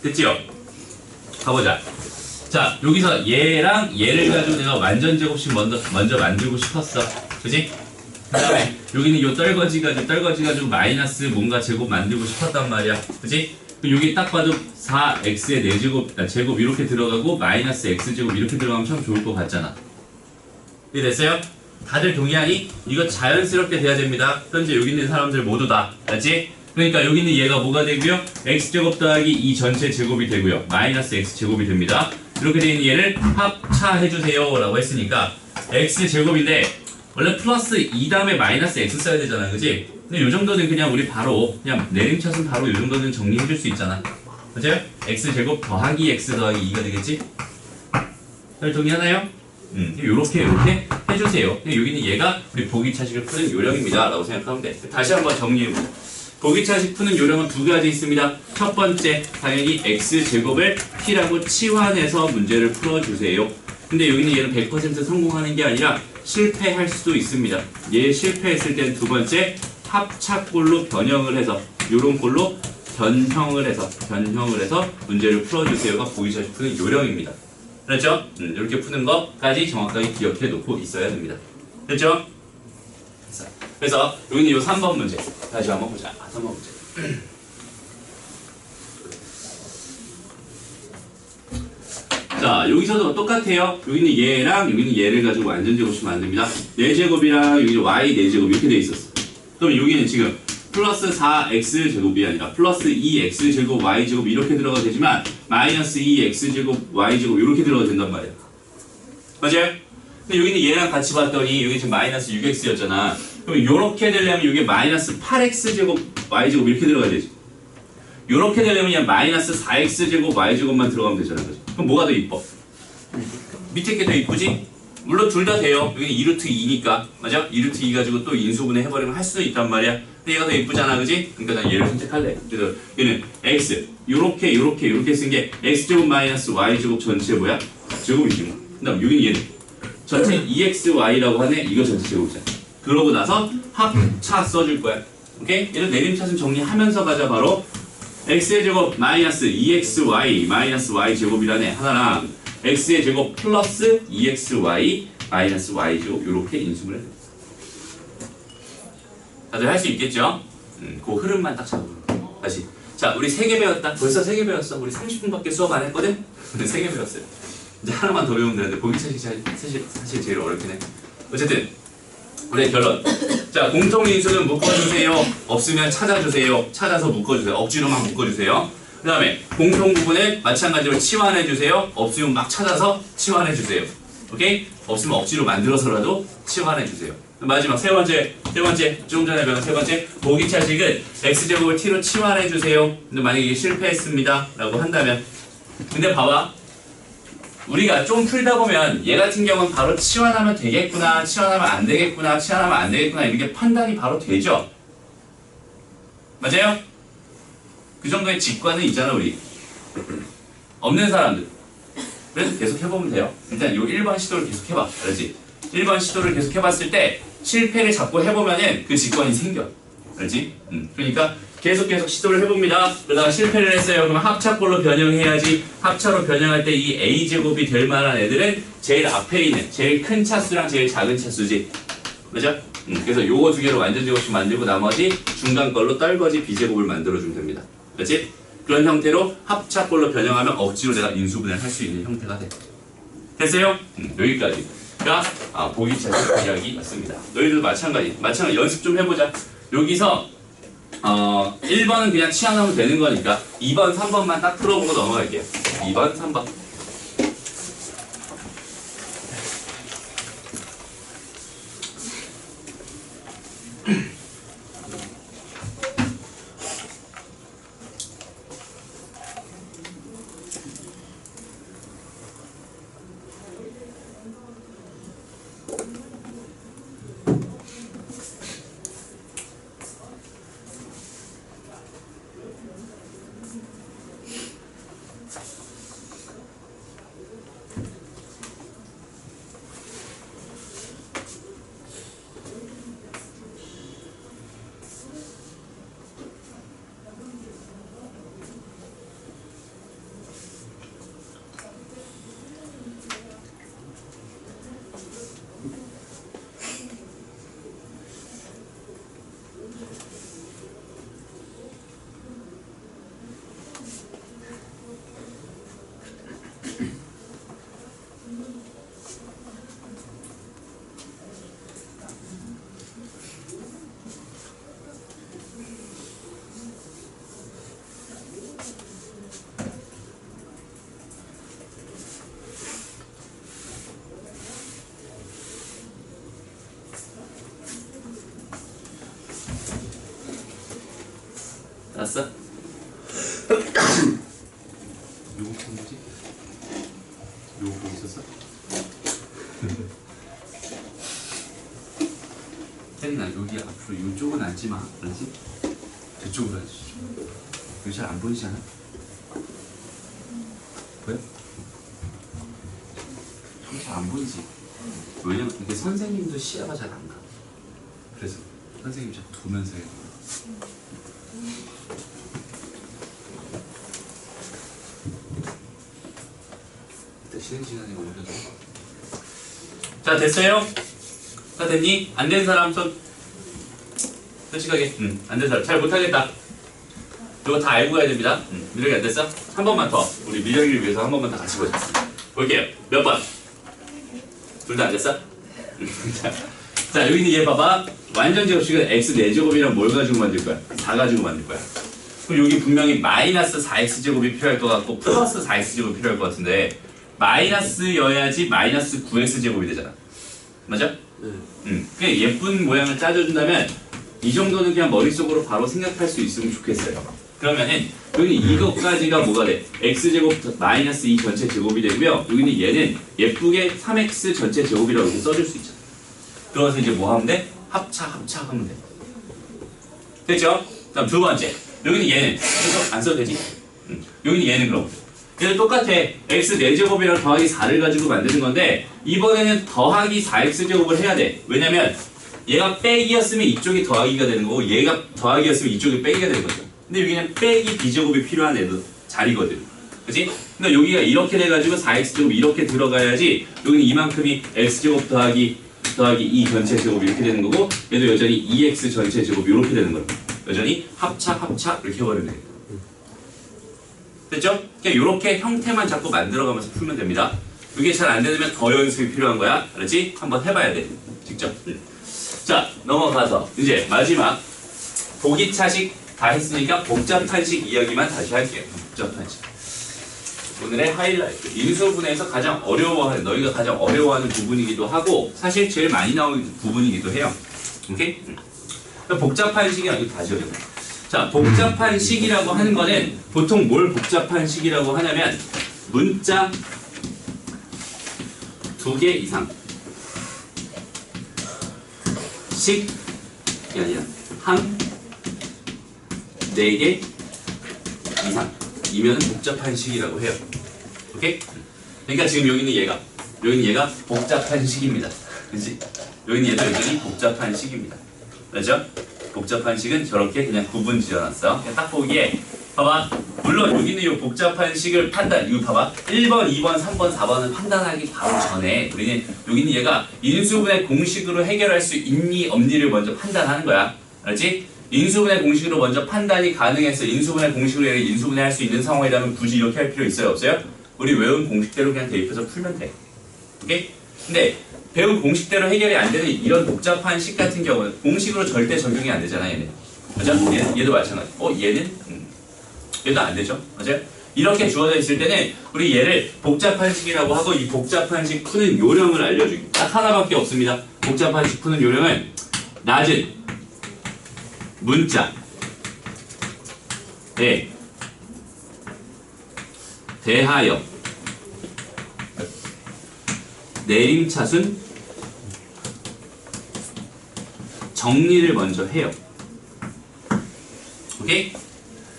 됐지요? 가보자. 자, 여기서 얘랑 얘를 가지고 내가 완전 제곱식 먼저 만들고 싶었어. 그지? 그 다음에 여기는 요 떨거지 가지고 마이너스 뭔가 제곱 만들고 싶었단 말이야. 그지? 여기 딱 봐도 4x의 4제곱, 제곱 이렇게 들어가고 마이너스 x제곱 이렇게 들어가면 참 좋을 것 같잖아. 이해됐어요? 다들 동의하니? 이거 자연스럽게 돼야 됩니다. 현재 여기 있는 사람들 모두 다. 알지? 그러니까 여기 있는 얘가 뭐가 되고요? x제곱 더하기 이 전체 제곱이 되고요. 마이너스 x제곱이 됩니다. 이렇게 되어 있는 얘를 합차해주세요 라고 했으니까 x제곱인데 원래 플러스 2 다음에 마이너스 x 써야 되잖아. 그지? 근데 요 정도는 그냥 우리 바로 그냥 내림차순 바로 요 정도는 정리해줄 수 있잖아. 맞아요? x제곱 더하기 x 더하기 2가 되겠지? 잘 동의하나요? 요렇게 해주세요. 여기 있는 얘가 우리 보기차식을 푸는 요령입니다 라고 생각하면 돼. 다시 한번 정리해보자. 보기차식 푸는 요령은 두 가지 있습니다. 첫 번째, 당연히 x제곱을 p라고 치환해서 문제를 풀어주세요. 근데 여기는 얘는 100% 성공하는 게 아니라 실패할 수도 있습니다. 얘 실패했을 땐 두 번째, 합차꼴로 변형을 해서 요런 꼴로 변형을 해서 문제를 풀어주세요가 보기차식 푸는 요령입니다. 그렇죠? 이렇게 푸는 것까지 정확하게 기억해 놓고 있어야 됩니다. 됐죠? 그래서 여기는 요 3번 문제 다시 한번 보자. 3번 문제. 자, 여기서도 똑같아요. 여기는 얘랑 여기는 얘를 가지고 완전 제곱식 만듭니다. 4제곱이랑 여기 y 4제곱 이렇게 돼 있었어. 그럼 여기는 지금 플러스 4x 제곱이 아니라 플러스 2x 제곱 y 제곱 이렇게 들어가도 되지만 마이너스 2x 제곱 y 제곱 이렇게 들어가도 된단 말이야. 맞아요? 근데 여기는 얘랑 같이 봤더니 여기 지금 마이너스 6x였잖아. 그럼 요렇게 되려면 이게 마이너스 8x 제곱 y 제곱 이렇게 들어가야 되지. 요렇게 되려면 그냥 마이너스 4x 제곱 y 제곱만 들어가면 되잖아. 그치? 그럼 뭐가 더 이뻐? 밑에 게 더 이쁘지? 물론 둘 다 돼요. 여기는 2루트 2니까. 맞아? 2루트 2 가지고 또 인수분해 해버리면 할 수도 있단 말이야. 근데 얘가 더 이쁘잖아. 그지? 그러니까 난 얘를 선택할래. 그래서 얘는 x 요렇게 쓴 게 x제곱 마이너스 y제곱 전체 뭐야? 제곱이지 뭐. 그 다음 여기는 얘는 전체 2xy라고 하네. 이거 전체 제곱이잖아. 그러고 나서 합차 써줄 거야. 오케이? 얘는 내림차순 정리하면서 가자. 바로 x의 제곱 마이너스 2xy 마이너스 y제곱이라네. 하나랑 x의 제곱 플러스 2xy 마이너스 y제곱 요렇게 인수분해. 다들 할 수 있겠죠? 그 흐름만 딱 잡으면 다시. 자, 우리 3개 배웠다. 벌써 3개 배웠어. 우리 30분밖에 수업 안 했거든? 근데 3개 배웠어요. 이제 하나만 더 배우면 되는데 보기차식이 사실 제일 어렵긴 해. 어쨌든 우리의 결론. 자, 공통인수는 묶어주세요. 없으면 찾아주세요. 찾아서 묶어주세요. 억지로만 묶어주세요. 그 다음에 공통부분을 마찬가지로 치환해주세요. 없으면 막 찾아서 치환해주세요. 오케이? 없으면 억지로 만들어서라도 치환해주세요. 마지막 세 번째 좀 전에 배운 세 번째 보기차식은 x제곱을 t로 치환해주세요. 근데 만약에 이게 실패했습니다 라고 한다면 근데 봐봐. 우리가 좀 풀다 보면 얘 같은 경우는 바로 치환하면 되겠구나, 치환하면 안 되겠구나, 치환하면 안 되겠구나 이렇게 판단이 바로 되죠? 맞아요? 그 정도의 직관은 있잖아 우리. 없는 사람들. 그래서 계속 해보면 돼요. 일단 요 1번 시도를 계속 해봐. 알지? 1번 시도를 계속 해봤을 때 실패를 자꾸 해보면은 그 직관이 생겨. 알지? 그러니까 계속 시도를 해봅니다. 그러다가 실패를 했어요. 그럼 합차꼴로 변형해야지. 합차로 변형할 때 이 a제곱이 될 만한 애들은 제일 앞에 있는 제일 큰 차수랑 제일 작은 차수지. 그죠? 그래서 요거 두 개로 완전 제곱식 만들고 나머지 중간 걸로 떨거지 b제곱을 만들어주면 됩니다. 그렇지? 그런 형태로 합차꼴로 변형하면 억지로 내가 인수분해를 할 수 있는 형태가 돼. 됐어요? 여기까지가 보기차식 이야기였습니다. 너희들도 마찬가지 연습 좀 해보자. 여기서 1번은 그냥 취향하면 되는 거니까 2번, 3번만 딱 풀어보고 넘어갈게요. 2번, 3번. 알았어? 요거 뭐지? 요거 보고 있었어? 혜린아 여기 앞으로 요쪽은 앉지 마. 알았지? 저쪽으로 앉지. 여기 잘 안 보이지 않아? 보여? 여기 잘 안 보이지? 왜냐면 이게 선생님도 시야가 잘 안 가. 그래서 선생님 자꾸 보면서 해요. 쉬는 시간에 올려줘. 자 됐어요? 다 됐니? 안 된 사람 손 솔직하게 안 된 사람 잘 못하겠다. 이거 다 알고 가야 됩니다. 미력이 안 됐어? 한 번만 더 우리 미력이를 위해서 한 번만 더 같이 보자. 볼게요. 몇 번? 둘 다 안 됐어? 자 여기 있는 얘 봐봐. 완전 제곱식은 x 4제곱이랑 뭘 가지고 만들 거야? 4 가지고 만들 거야. 그럼 여기 분명히 마이너스 4x제곱이 필요할 것 같고 플러스 4x제곱이 필요할 것 같은데 마이너스여야지 마이너스 9x제곱이 되잖아. 맞아? 그냥 예쁜 모양을 짜줘준다면 이 정도는 그냥 머릿속으로 바로 생각할 수 있으면 좋겠어요. 그러면은 여기 이것까지가 뭐가 돼? x제곱 마이너스 2 전체 제곱이 되고요. 여기는 얘는 예쁘게 3x 전체 제곱이라고 이렇게 써줄 수 있잖아. 그래서 이제 뭐 하면 돼? 합차하면 돼. 됐죠? 다음 두 번째. 여기는 얘는 그래서 안 써도 되지? 여기는 얘는 그럼 얘는 똑같아. x 4제곱이랑 더하기 4를 가지고 만드는 건데 이번에는 더하기 4x제곱을 해야 돼. 왜냐면 얘가 빼기였으면 이쪽이 더하기가 되는 거고 얘가 더하기였으면 이쪽이 빼기가 되는 거죠. 근데 여기는 빼기 b제곱이 필요한 애도 자리거든. 그치? 근데 여기가 이렇게 돼가지고 4x제곱 이렇게 들어가야지 여기는 이만큼이 x제곱 더하기 2 전체 제곱 이렇게 되는 거고 얘도 여전히 2x 전체 제곱 이렇게 되는 거야. 여전히 합차 이렇게 해버리면 되겠다. 됐죠? 그냥 이렇게 형태만 자꾸 만들어가면서 풀면 됩니다. 그게 잘 안 되면 더 연습이 필요한 거야. 알았지? 한번 해봐야 돼. 직접. 자, 넘어가서 이제 마지막 보기차식 다 했으니까 복잡한식 이야기만 다시 할게요. 복잡한식. 오늘의 하이라이트. 인수분해에서 가장 어려워하는, 너희가 가장 어려워하는 부분이기도 하고 사실 제일 많이 나오는 부분이기도 해요. 오케이? 복잡한 식이 아니고 다시 어려워. 자, 복잡한 식이라고 하는 거는 보통 뭘 복잡한 식이라고 하냐면 문자 2개 이상 식이 아니라 항 4개 이상 이면 복잡한 식이라고 해요. 오케이? 그러니까 지금 여기는 얘가 복잡한 식입니다. 그지? 여기는 얘도 여전히 복잡한 식입니다. 그렇죠? 복잡한 식은 저렇게 그냥 구분 지어놨어. 그냥 딱 보기에 봐봐. 물론 여기는 이 복잡한 식을 판단. 이거 봐봐. 1번, 2번, 3번, 4번은 판단하기 바로 전에 우리는 여기는 얘가 인수분해 공식으로 해결할 수 있니 없니를 먼저 판단하는 거야. 알았지? 인수분해 공식으로 먼저 판단이 가능해서 인수분해 공식으로 얘를 인수분해할 수 있는 상황이라면 굳이 이렇게 할 필요 있어요? 없어요? 우리 외운 공식대로 그냥 대입해서 풀면 돼. 오케이? 근데 배운 공식대로 해결이 안 되는 이런 복잡한 식 같은 경우는 공식으로 절대 적용이 안 되잖아, 얘는. 그죠? 얘도 마찬가지. 얘는? 얘도 안 되죠? 맞아요? 이렇게 주어져 있을 때는 우리 얘를 복잡한 식이라고 하고 이 복잡한 식 푸는 요령을 알려주기. 딱 하나밖에 없습니다. 복잡한 식 푸는 요령은 낮은 문자 에 대하여 내림차순 정리를 먼저 해요. 오케이?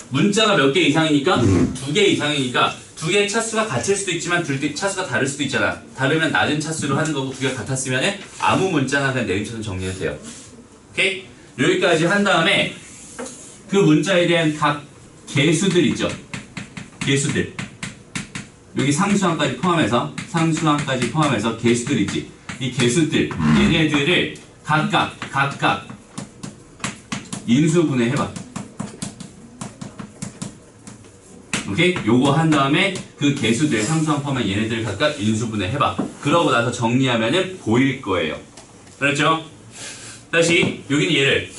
문자가 몇 개 이상이니까? 2개 이상이니까 2개의 차수가 같을 수도 있지만 2개 차수가 다를 수도 있잖아. 다르면 낮은 차수로 하는 거고 2개가 같았으면 아무 문자나 그냥 내림차순 정리해도 돼요. 오케이? 여기까지 한 다음에 그 문자에 대한 각 개수들 있죠? 개수들. 여기 상수항까지 포함해서 개수들 있지? 이 개수들, 얘네들을 각각 인수분해 해봐. 오케이? 요거 한 다음에 그 개수들, 상수항 포함한 얘네들을 각각 인수분해 해봐. 그러고 나서 정리하면은 보일 거예요. 그렇죠? 다시 여기는 얘를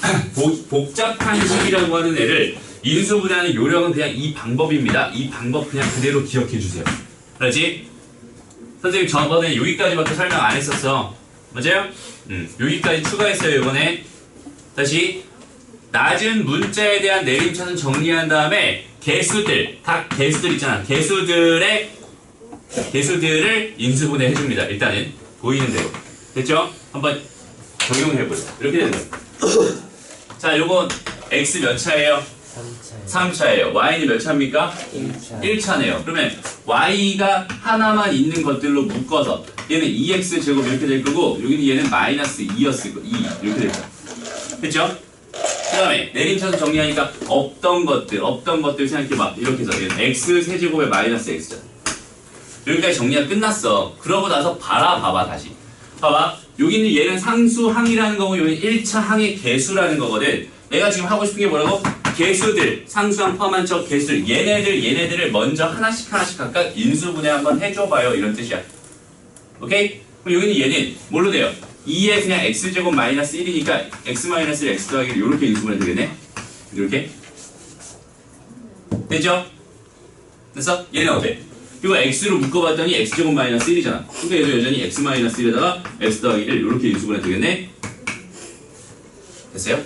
복잡한 식이라고 하는 애를 인수분해하는 요령은 그냥 이 방법입니다. 이 방법 그냥 그대로 기억해 주세요. 그렇지? 선생님 저번에 여기까지밖에 설명 안 했었어. 맞아요? 여기까지 추가했어요 이번에. 다시 낮은 문자에 대한 내림차순 정리한 다음에 각 개수들 있잖아. 개수들을 인수분해 해줍니다. 일단은 보이는 대로. 됐죠? 한번 적용해보자. 이렇게 되는 거예요. 자, 요건 x 몇 차예요? 3차예요. y는 몇 차입니까? 1차네요. 그러면 y가 하나만 있는 것들로 묶어서 얘는 2x 제곱 이렇게 될 거고 여기는 얘는 마이너스 2였을 거 2 이렇게 될 거야. 됐죠? 그 다음에 내림차순 정리하니까 없던 것들 생각해봐. 이렇게 해서 얘는 x 세제곱에 마이너스 x잖아. 여기까지 정리가 끝났어. 그러고 나서 봐봐 다시. 봐봐. 여기는 얘는 상수항이라는 거고 여기는 1차 항의 개수라는 거거든. 내가 지금 하고 싶은 게 뭐라고? 개수들, 상수항 포함한 저 개수들, 얘네들을 먼저 하나씩 각각 인수분해 한번 해줘봐요. 이런 뜻이야. 오케이? 그럼 여기는 얘는 뭘로 돼요? 2에 그냥 x제곱 마이너스 1이니까 x 마이너스 1 x 더하기 이렇게 인수분해 되겠네? 이렇게? 됐죠? 그래서 얘는 어때? 이거 x로 묶어봤더니 x제곱 마이너스 1이잖아. 그러니까 얘도 여전히 x 마이너스 1에다가 x 더하기 1 이렇게 인수분해 되겠네? 됐어요?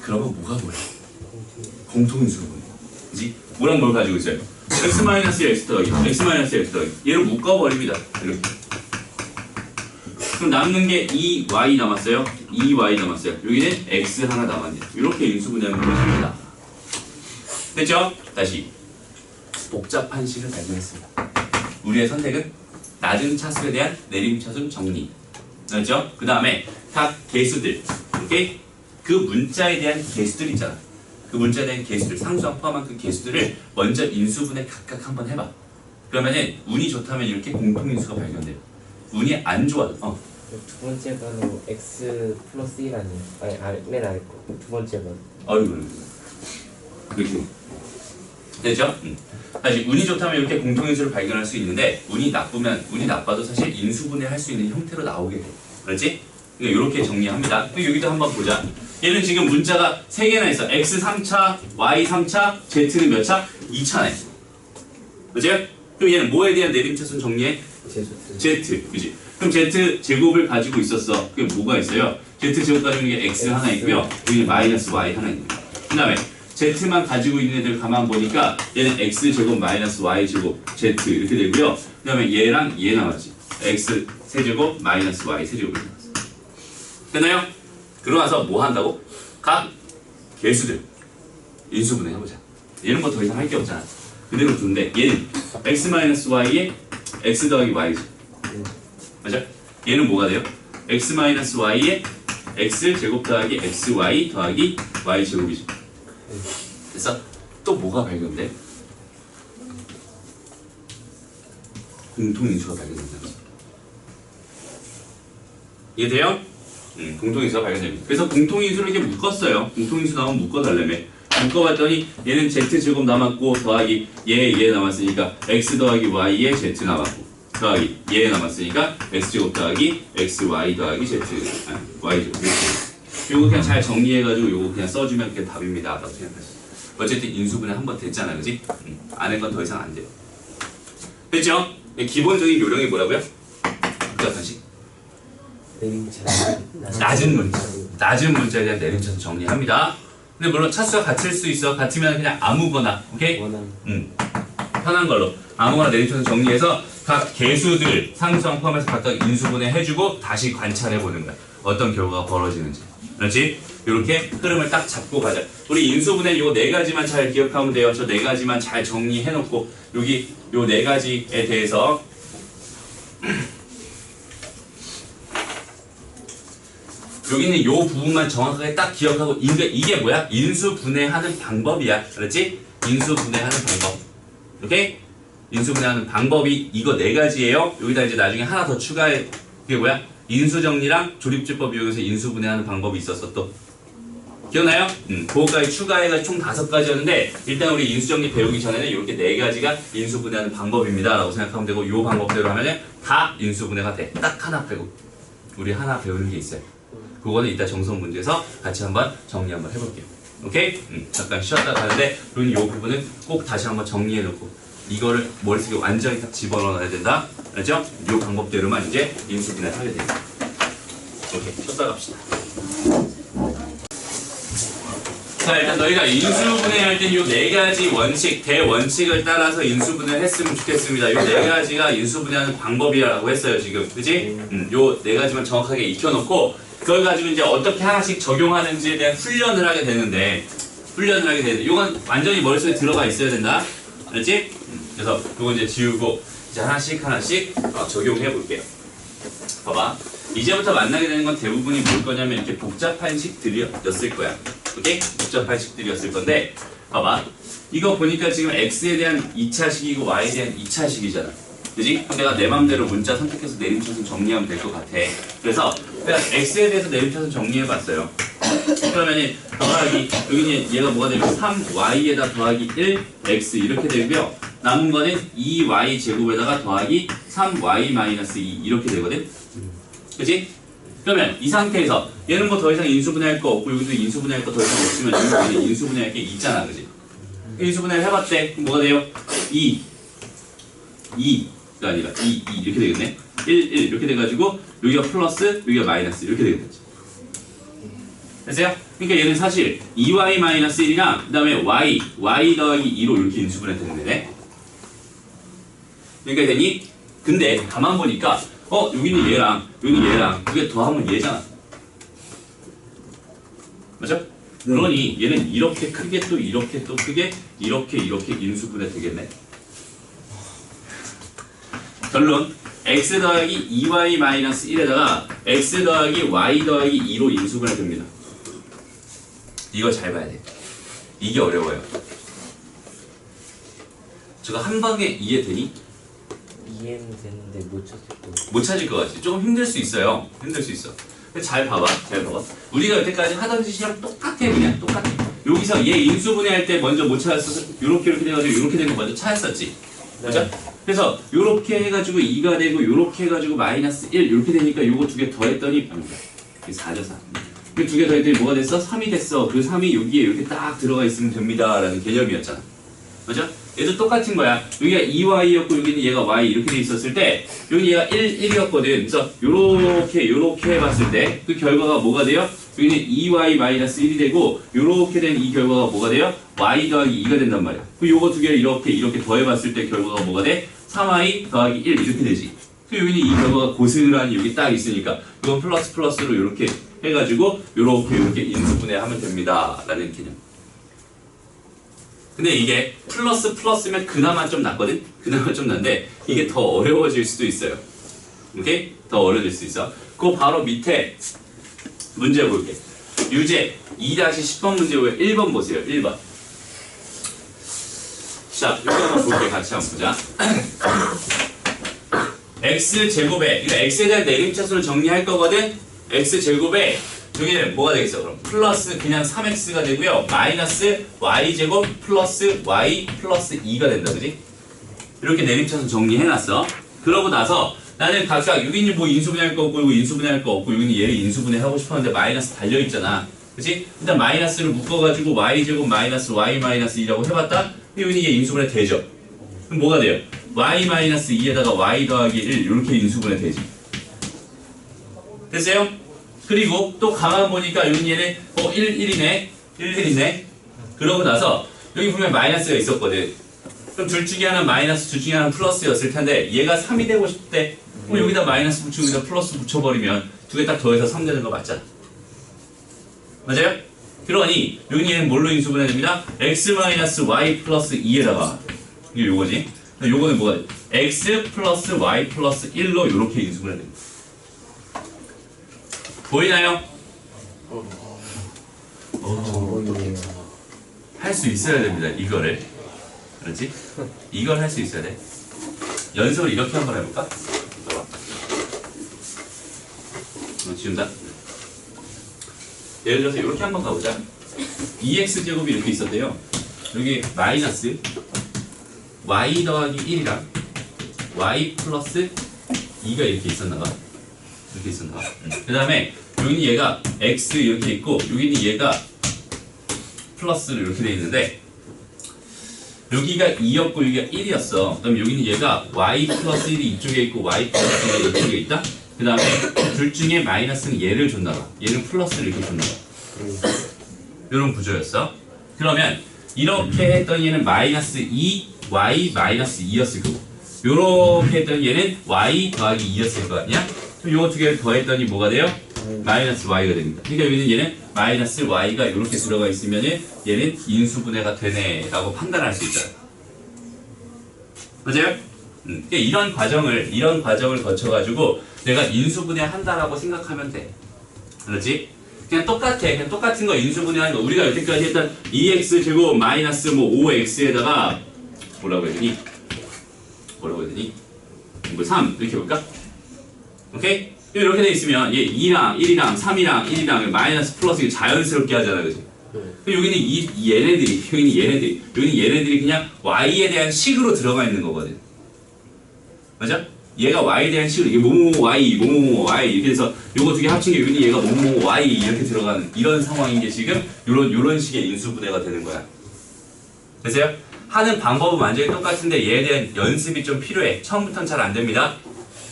그러면 뭐가 뭐야? 공통인수분해. 그지? 뭐랑 뭘 가지고 있어요? x 마이너스 1 x 더하기 x 마이너스 1 x 더하기 얘를 묶어버립니다. 이렇게. 그럼 남는 게 2y 남았어요. 2y 남았어요. 여기는 x 하나 남았네요. 이렇게 인수분해하면 됩니다. 됐죠? 다시 복잡한 식을 발견했습니다. 우리의 선택은 낮은 차수에 대한 내림차순 정리. 그렇죠? 그 다음에 각 개수들. 오케이? 그 문자에 대한 개수들 있잖아. 그 문자에 대한 개수들, 상수항 포함한 그 개수들을 먼저 인수분해 각각 한번 해봐. 그러면은 운이 좋다면 이렇게 공통인수가 발견돼요. 운이 안 좋아도 두 번째 번호 x 플러스 1 아니에요? 아니 맨 아래 거두 번째 번. 어이구 그렇게 되죠? 사실 운이 좋다면 이렇게 공통인수를 발견할 수 있는데 운이 나빠도 사실 인수분해 할 수 있는 형태로 나오게 돼. 그렇지? 그러니까 이렇게 정리합니다. 여기도 한번 보자. 얘는 지금 문자가 3개나 있어. x 3차, y 3차, z는 몇 차? 2차네. 그치? 그럼 얘는 뭐에 대한 내림차순 정리해? z. 그치? 그럼 z 제곱을 가지고 있었어. 그게 뭐가 있어요? z 제곱 가지고 있는 게 x 하나 있고요. 여기 마이너스 y 하나 있는 거야. 그 다음에 z만 가지고 있는 애들 가만 보니까 얘는 x 제곱 마이너스 y 제곱 z 이렇게 되고요. 그 다음에 얘랑 얘 나왔지. x 세제곱 마이너스 y 세제곱이 나왔어. 됐나요? 그러고 나서 뭐 한다고? 각 개수들 인수분해 해보자. 얘는 뭐 더 이상 할 게 없잖아. 그대로 두는데 얘는 x 마이너스 y에 x 더하기 y지. 맞아? 얘는 뭐가 돼요? x-y에 x제곱 더하기 xy 더하기 y제곱이죠. 그래서 또 뭐가 발견돼? 공통인수가 발견된다는 거죠. 이해돼요? 공통인수가 발견됩니다. 그래서 공통인수를 이렇게 묶었어요. 공통인수 나오면 묶어달라며. 묶어봤더니 얘는 z제곱 남았고 더하기 얘 남았으니까 x 더하기 y에 z 남았고 더하기 얘 남았으니까 x제곱 더하기 xy 더하기 z y제곱. 요거 그냥 잘 정리해가지고 요거 그냥 써주면 그게 답입니다 라고 생각하시죠. 어쨌든 인수분해 한 번 됐잖아, 그지? 안 한 건 더 이상 안 돼요. 됐죠? 기본적인 요령이 뭐라고요? 복잡한식? 낮은 문자에 대한 내림차순 정리합니다. 근데 물론 차수가 같을 수 있어. 같으면 그냥 아무거나, 오케이? 편한 걸로 아무거나 내림차순 정리해서 각 개수들 상수항 포함해서 각각 인수분해 해주고 다시 관찰해 보는 거야. 어떤 결과가 벌어지는지. 그렇지? 이렇게 흐름을 딱 잡고 가자. 우리 인수분해 요 네 가지만 잘 기억하면 돼요. 저 네 가지만 잘 정리해 놓고 여기 요 네 가지에 대해서 여기는 요 부분만 정확하게 딱 기억하고 이게 뭐야? 인수분해하는 방법이야. 그렇지? 인수분해하는 방법. 오케이? 인수분해하는 방법이 이거 네 가지예요. 여기다 이제 나중에 하나 더 추가해. 그게 뭐야? 인수정리랑 조립주법 이용해서 인수분해하는 방법이 있었어 또. 기억나요? 그거까지 추가해가지고 총 5가지였는데 일단 우리 인수정리 배우기 전에는 이렇게 4가지가 인수분해하는 방법입니다 라고 생각하면 되고 요 방법대로 하면 다 인수분해가 돼. 딱 하나 빼고 우리 하나 배우는 게 있어요. 그거는 이따 정석 문제에서 같이 한번 정리 한번 해볼게요. 오케이? 잠깐 쉬었다 가는데 우리는 요 부분은 꼭 다시 한번 정리해놓고 이거를 머릿속에 완전히 딱 집어넣어야 된다. 알죠? 요 방법대로만 이제 인수분해를 하게 돼요. 오케이, 쉬었다 갑시다. 자, 일단 너희가 인수분해할 땐 요 4가지 원칙, 대원칙을 따라서 인수분해를 했으면 좋겠습니다. 요 4가지가 인수분해하는 방법이라고 했어요, 지금. 그지? 요 4가지만 정확하게 익혀놓고, 그걸 가지고 이제 어떻게 하나씩 적용하는지에 대한 훈련을 하게 되는데, 요건 완전히 머릿속에 들어가 있어야 된다. 알지? 그래서 요거 이제 지우고, 이제 하나씩 적용해 볼게요. 봐봐. 이제부터 만나게 되는 건 대부분이 뭘 거냐면 이렇게 복잡한 식들이었을 거야. 오케이? 복잡한 식들이었을 건데 봐봐. 이거 보니까 지금 x에 대한 2차식이고 y에 대한 2차식이잖아. 그지? 그럼 내가 내 맘대로 문자 선택해서 내림차순 정리하면 될 것 같아. 그래서 내가 x에 대해서 내림차순 정리해봤어요. 그러면은 더하기 여기는 얘가 뭐가 되면 3y에다 더하기 1x 이렇게 되고요. 남은 거는 2y 제곱에다가 더하기 3y-2 이렇게 되거든. 그치? 그러면 이 상태에서 얘는 뭐 더 이상 인수분해할 거 없고 여기도 인수분해할 거 더 이상 없으면 여기는 인수분해할 게 있잖아. 그치? 인수분해를 해봤대. 그럼 뭐가 돼요? 2가 아니라 2 이렇게 되겠네. 1 이렇게 돼가지고 여기가 플러스 여기가 마이너스 이렇게 되겠지. 됐어요? 그러니까 얘는 사실 2y-1이랑 그 다음에 y 더하기 2로 이렇게 인수분해 되는 거네. 그러니까 되니? 근데 가만 보니까 여기는 얘랑 그게 더하면 얘잖아. 맞죠? 그러니 얘는 이렇게 크게 또 이렇게 또 크게 이렇게 인수분해 되겠네. 결론 x 더하기 2y-1에다가 x 더하기 y 더하기 2로 인수분해 됩니다. 이거 잘 봐야 돼. 이게 어려워요. 저거 한 방에 이해되니? 이해는 되는데 못 찾을 것 같지? 조금 힘들 수 있어요. 근데 잘 봐봐. 우리가 여태까지 하던 짓이랑 똑같아. 그냥 똑같아. 여기서 얘 인수분해할 때 먼저 못 찾았어. 요렇게 돼가지고 요렇게 된 거 먼저 찾았었지. 그죠? 네. 그래서 요렇게 해가지고 2가 되고 요렇게 해가지고 마이너스 1 요렇게 되니까 요거 두 개 더했더니 4죠 4. 그 두 개 더했더니 뭐가 됐어? 3이 됐어. 그 3이 여기에 이렇게 딱 들어가 있으면 됩니다 라는 개념이었잖아. 맞죠? 얘도 똑같은 거야. 여기가 2y였고 여기는 얘가 y 이렇게 돼 있었을 때 여기 얘가 1이었거든. 그래서 요렇게 해봤을 때 그 결과가 뭐가 돼요? 여기는 2y-1이 되고 요렇게 된 이 결과가 뭐가 돼요? y 더하기 2가 된단 말이야. 그 요거 두 개를 이렇게 더해봤을 때 결과가 뭐가 돼? 3y 더하기 1 이렇게 되지. 그 여기는 이 결과가 고스란히 여기 딱 있으니까 이건 플러스로 이렇게 해가지고 요렇게 인수분해하면 됩니다 라는 개념. 근데 이게 플러스면 그나마 좀 낫거든? 그나마 좀 난데 이게 더 어려워질 수도 있어요. 오케이? 더 어려질 수 있어. 그 바로 밑에 문제 볼게. 유제 2-10번 문제 보면 1번 보세요. 1번. 자, 여기 한번 볼게. 같이 한번 보자. x제곱에, 그러니까 x에 대한 내림차수를 정리할 거거든? x제곱에 여기는 뭐가 되겠어? 그럼 플러스 그냥 3x가 되고요. 마이너스 y제곱 플러스 y 플러스 2가 된다. 그지? 이렇게 내림차수 정리해놨어. 그러고 나서 나는 각각 여기는 뭐 인수분해할 거 없고 이거 인수분해할 거 없고 여기는 얘를 인수분해하고 싶었는데 마이너스 달려있잖아. 그치? 일단 마이너스를 묶어가지고 y제곱 마이너스 y 마이너스 2라고 해봤다? 여기는 얘 인수분해 되죠? 그럼 뭐가 돼요? y 마이너스 2에다가 y 더하기 1 이렇게 인수분해 되지. 됐어요? 그리고 또 가만 보니까 여기 얘는 1이네 1이네 그러고 나서 여기 보면 마이너스가 있었거든. 그럼 둘 중에 하나는 마이너스 둘 중에 하나는 플러스였을 텐데 얘가 3이 되고 싶대. 그럼 여기다 마이너스 붙이고 여기다 플러스 붙여버리면 두 개 딱 더해서 3 되는 거 맞잖아. 맞아요? 그러니 여기 얘는 뭘로 인수분해 됩니다? x 마이너스 y 플러스 2에다가 이게 요거지. 요거는 뭐가 돼? x 플러스 y 플러스 1로 요렇게 인수분해 됩니다. 보이나요? 저거이네요. 할 수 있어야 됩니다. 이거를. 그렇지? 이걸 할 수 있어야 돼. 연습을 이렇게 한번 해볼까? 지운다. 예를 들어서 이렇게 한번 가보자. 2x제곱이 이렇게 있었대요. 여기 마이너스 y 더하기 1이랑 y 플러스 2가 이렇게 있었나봐. 이렇게 있었나봐. 그 다음에 여기는 얘가 x 이렇게 있고 여기는 얘가 플러스로 이렇게 돼 있는데 여기가 2였고 여기가 1이었어. 그럼 여기는 얘가 y 플러스 1이 이쪽에 있고 y 플러스 1이 이쪽에 있다. 그 다음에 둘 중에 마이너스는 얘를 줬나봐. 얘는 플러스를 이렇게 줬나봐. 이런 구조였어. 그러면 이렇게 했던 얘는 마이너스 2 y 마이너스 2였을 거고 요렇게 했던 얘는 y 더하기 2였을 거 아니야? 그럼 요거 두 개를 더했더니 뭐가 돼요? 마이너스 y가 됩니다. 그러니까 여기는 얘는 마이너스 y가 이렇게 들어가 있으면은 얘는 인수분해가 되네 라고 판단할 수 있어요. 맞아요? 그러니까 이런 과정을 거쳐가지고 내가 인수분해 한다라고 생각하면 돼. 그렇지? 그냥 똑같아. 그냥 똑같은 거 인수분해하는 거. 우리가 여태까지 했던 2x제곱 마이너스 뭐 5x에다가 뭐라고 해야 되니? 뭐 3 이렇게 볼까? 오케이? 이렇게 돼 있으면 얘 2랑 1이랑 3이랑 1이랑 마이너스 플러스 자연스럽게 하잖아. 그지? 여기는 여기는 얘네들이 그냥 y에 대한 식으로 들어가 있는 거거든. 맞아? 얘가 y에 대한 식으로 이게 뭐뭐뭐 y, 뭐뭐뭐 y 이렇게 해서 요거 두 개 합친 게 여기는 얘가 뭐뭐뭐 y 이렇게 들어가는 이런 상황인 게 지금 요런 식의 인수분해가 되는 거야. 됐어요? 하는 방법은 완전히 똑같은데 얘에 대한 연습이 좀 필요해. 처음부터는 잘 안 됩니다.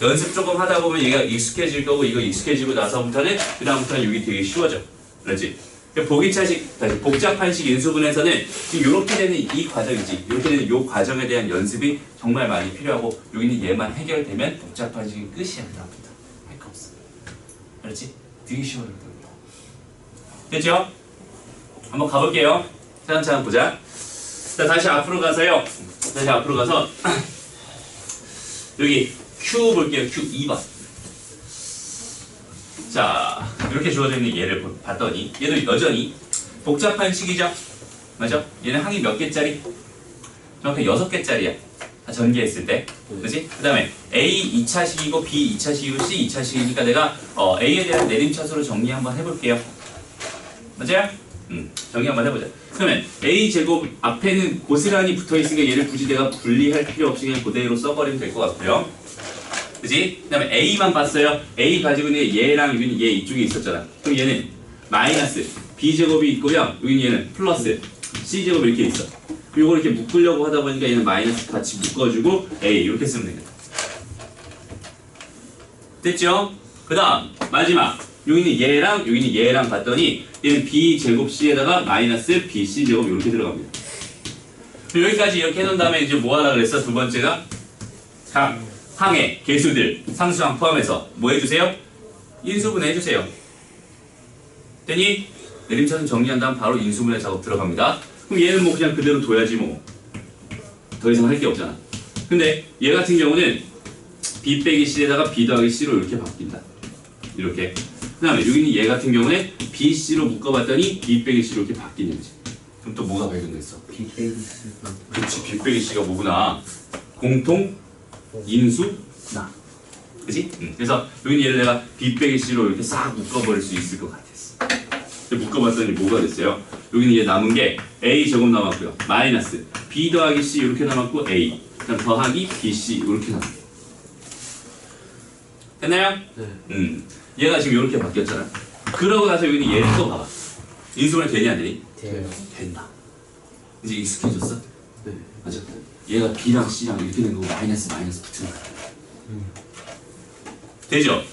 연습 조금 하다 보면 얘가 익숙해질 거고 이거 익숙해지고 나서부터는 그다음부터는 여기 되게 쉬워져. 그렇지? 복잡한식 인수분해에서는 지금 이렇게 되는 이 과정이지. 이렇게 되는 이 과정에 대한 연습이 정말 많이 필요하고 여기는 얘만 해결되면 복잡한식이 끝이야. 그다음부터 할 거 없어. 그렇지? 되게 쉬워요. 됐죠? 한번 가볼게요. 차근차근 보자. 자, 다시 앞으로 가서요. 여기 Q 볼게요. Q 2번. 자, 이렇게 주어져 있는 얘를 봤더니 얘도 여전히 복잡한 식이죠? 맞죠? 얘는 항이 몇 개짜리? 정확히 6개짜리야. 전개했을 때. 그렇지? 그 다음에 A 2차식이고 B 2차식이고 C 2차식이니까 내가 A에 대한 내림차수로 정리 한번 해볼게요. 맞아요? 정리 한번 해보자. 그러면 A제곱 앞에는 고스란히 붙어있으니까 얘를 굳이 내가 분리할 필요 없이 그냥 그대로 써버리면 될 것 같고요. 그치? 그 다음에 A만 봤어요. A 가지고 있는 얘랑 여기는 얘 이쪽에 있었잖아. 그럼 얘는 마이너스 B제곱이 있고요. 여기는 얘는 플러스 C제곱 이렇게 있어. 그리고 이렇게 묶으려고 하다 보니까 얘는 마이너스 같이 묶어주고 A 이렇게 쓰면 되겠다. 됐죠? 그 다음 마지막 여기는 얘랑 봤더니 얘는 B제곱 C에다가 마이너스 BC제곱 이렇게 들어갑니다. 여기까지 이렇게 해놓은 다음에 이제 뭐 하라 그랬어? 두 번째가 각 항의 개수들 상수항 포함해서 뭐 해주세요? 인수분해 해주세요. 됐니? 내림차순 정리한 다음 바로 인수분해 작업 들어갑니다. 그럼 얘는 뭐 그냥 그대로 둬야지 뭐. 더 이상 할 게 없잖아. 근데 얘 같은 경우는 B 빼기 C에다가 B 더하기 C로 이렇게 바뀐다. 이렇게. 그 다음에 여기는 얘 같은 경우에 B, C로 묶어봤더니 B 빼기 C로 이렇게 바뀌는 거지. 그럼 또 뭐가 발견됐어? 빅베이스가 그렇지. B 빼기 C가 뭐구나. 공통 인수 나. 그치? 그래서 여기는 얘를 내가 B 빼기 C로 이렇게 싹 묶어버릴 수 있을 것 같았어. 근데 묶어봤더니 뭐가 됐어요? 여기는 얘 남은 게 A 제곱 남았고요. 마이너스 B 더하기 C 이렇게 남았고 A. 그다음 더하기 BC 이렇게 남았고. 됐나요? 네. 얘가 지금 이렇게 바뀌었잖아. 그러고 나서 여기는 얘를 또 봐봐. 인수분해 되니 안 되니? 돼요. 된다. 이제 익숙해졌어? 네. 맞아. 얘가 B랑 C랑 이렇게 된 거고 마이너스 붙은 거야. 되죠?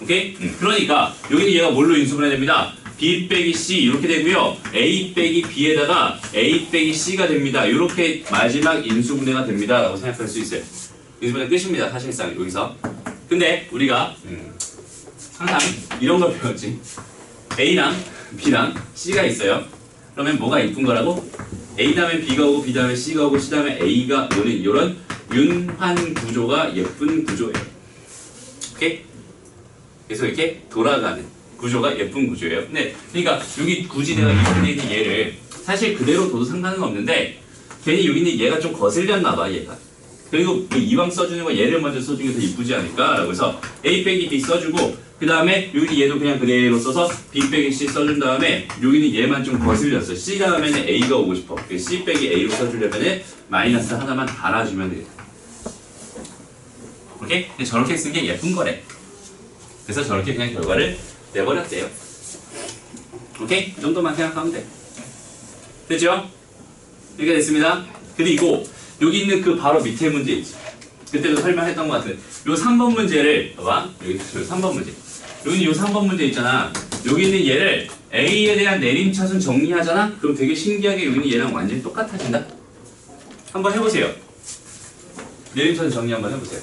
오케이? 그러니까 여기는 얘가 뭘로 인수분해 됩니다. B 빼기 C 이렇게 되고요. A 빼기 B에다가 A 빼기 C가 됩니다. 이렇게 마지막 인수분해가 됩니다. 라고 생각할 수 있어요. 인수분해 끝입니다. 사실상 여기서. 근데 우리가 항상 이런 걸 배웠지. A랑 B랑 C가 있어요. 그러면 뭐가 이쁜 거라고? A 다음에 B가 오고 B 다음에 C가 오고 C 다음에 A가 오는 이런 윤환 구조가 예쁜 구조예요. 오케이? 그래서 이렇게 돌아가는 구조가 예쁜 구조예요. 네, 그러니까 여기 굳이 내가 이렇게 있는 얘를 사실 그대로 둬도 상관은 없는데 괜히 여기 있는 얘가 좀 거슬렸나 봐 얘가. 그리고 이왕 써주는 거 얘를 먼저 써주는 게 더 이쁘지 않을까? 라고 해서 A 빼기 B 써주고 그 다음에 여기 얘도 그냥 그대로 써서 B 빼기 C 써준 다음에 여기는 얘만 좀 거슬렸어. C 다음에는 A가 오고 싶어. C 빼기 A로 써주려면 마이너스 하나만 달아주면 되겠다. 오케이? 근데 저렇게 쓴 게 예쁜 거래. 그래서 저렇게 그냥 결과를 내버렸대요. 오케이? 이 정도만 생각하면 돼. 됐죠? 이렇게 됐습니다. 그리고 여기 있는 그 바로 밑에 문제 있지. 그때도 설명했던 것 같은데 요 3번 문제를 봐봐. 여기 3번 문제. 여기 요 3번 문제 있잖아. 여기 있는 얘를 A에 대한 내림차순 정리하잖아? 그럼 되게 신기하게 여기 있는 얘랑 완전히 똑같아진다? 한번 해보세요. 내림차순 정리 한번 해보세요.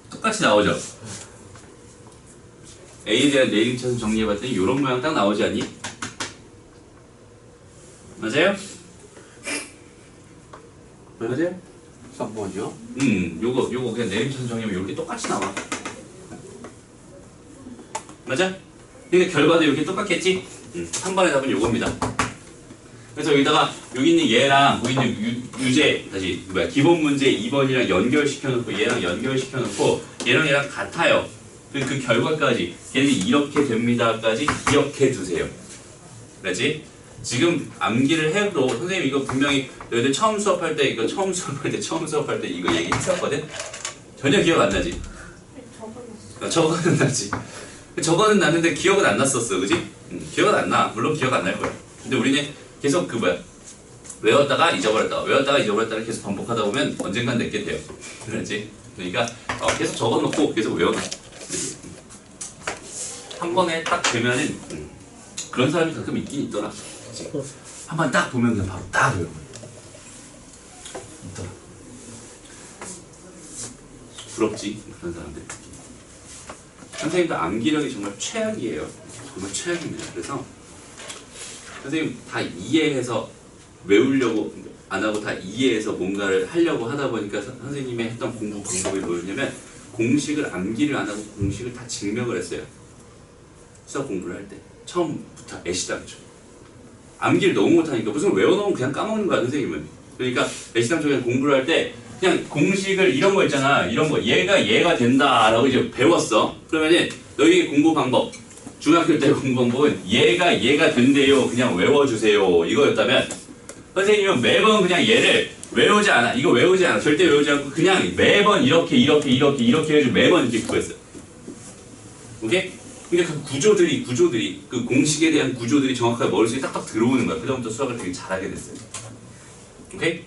똑같이 나오죠? A에 대한 내림차순 정리해봤더니 이런 모양 딱 나오지 않니? 맞아요? 맞아요? 3번이요? 요거 그냥 내림차순 정리하면 이렇게 똑같이 나와. 맞아? 그러니까 결과도 이렇게 똑같겠지? 3번의 답은 요겁니다. 그래서 여기다가 여기 있는 얘랑 여기 있는 유제 다시 기본 문제 2번이랑 연결시켜놓고 얘랑 연결시켜놓고 얘랑 같아요. 그 결과까지 걔네들이 이렇게 됩니다까지 기억해 두세요. 그렇지? 지금 암기를 해도 선생님 이거 분명히 너희들 처음 수업할 때 이거 처음 수업할 때 이거 얘기했었거든? 전혀 기억 안 나지? 저거는 나지. 저거는 났는데 기억은 안 났었어, 그지? 기억은 안 나. 물론 기억 안 날 거야. 근데 우리는 계속 외웠다가 잊어버렸다가 계속 반복하다 보면 언젠간 냈게 돼요. 그렇지? 그러니까 계속 적어놓고 계속 외워놔. 한 번에 딱 되면은 그런 사람이 가끔 있긴 있더라. 한 번 딱 보면 그냥 바로 딱 외워. 있더라. 부럽지 그런 사람들. 선생님도 암기력이 정말 최악이에요. 정말 최악입니다. 그래서 선생님 다 이해해서 외우려고 안 하고 다 이해해서 뭔가를 하려고 하다 보니까 선생님이 했던 공부 방법이 뭐였냐면 공식을 암기를 안 하고 공식을 다 증명을 했어요. 수학 공부를 할 때 처음부터 애시당초 암기를 너무 못하니까 무슨 외워놓으면 그냥 까먹는 거야 선생님은. 그러니까 애시당초 그냥 공부를 할 때 그냥 공식을 이런 거 있잖아. 이런 거 얘가 된다라고 이제 배웠어. 그러면은 너희 공부 방법 중학교 때 공부 방법은 얘가 된대요. 그냥 외워주세요. 이거였다면 선생님은 매번 그냥 얘를 외우지 않아. 이거 외우지 않아. 절대 외우지 않고 그냥 매번 이렇게 해가지고 매번 이렇게 그거였어요. 오케이? 그러니까 그 구조들이 그 공식에 대한 구조들이 정확하게 머릿속에 딱딱 들어오는 거야. 그다음부터 수학을 되게 잘하게 됐어요. 오케이?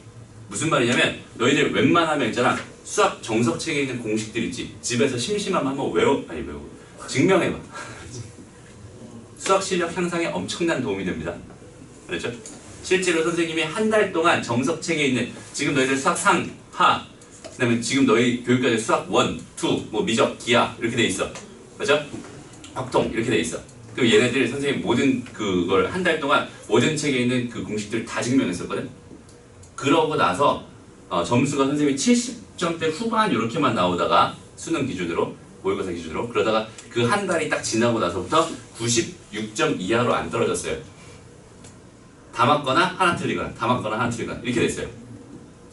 무슨 말이냐면 너희들 웬만하면 있잖아. 수학 정석책에 있는 공식들 있지. 집에서 심심하면 한번 외우고 증명해봐. 수학 실력 향상에 엄청난 도움이 됩니다. 그렇죠? 실제로 선생님이 한 달 동안 정석책에 있는 지금 너희들 수학 상, 하, 그다음에 지금 너희 교육과제 수학 1, 2, 뭐 미적, 기하 이렇게 돼 있어. 그렇죠? 확통 이렇게 돼 있어. 그럼 얘네들 선생님 모든 그걸 한 달 동안 모든 책에 있는 그 공식들을 다 증명했었거든. 그러고 나서 점수가 선생님이 70점대 후반 이렇게만 나오다가 수능 기준으로 모의고사 기준으로 그러다가 그 한 달이 딱 지나고 나서부터 96점 이하로 안 떨어졌어요. 다 맞거나 하나 틀리거나 다 맞거나 하나 틀리거나 이렇게 됐어요.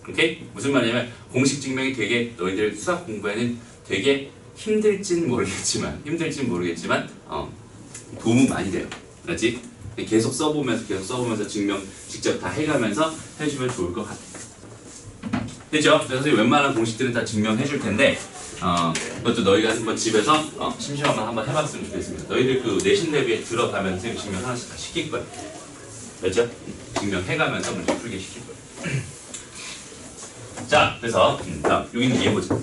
오케이? 무슨 말이냐면 공식 증명이 되게 너희들 수학 공부에는 되게 힘들진 모르겠지만 도움은 많이 돼요. 알았지? 계속 써보면서 증명 직접 다 해가면서 해주면 좋을 것 같아. 됐죠? 그래서 선생님 웬만한 공식들은 다 증명해 줄 텐데 그것도 너희가 한번 집에서 심심하면 한번 해봤으면 좋겠습니다. 너희들 그 내신 대비에 들어가면 선생님 증명 하나씩 다 시킬 거예요. 됐죠? 증명해가면서 문제 풀게 시킬 거예요. 자, 그래서 다음 여기는 얘 보자.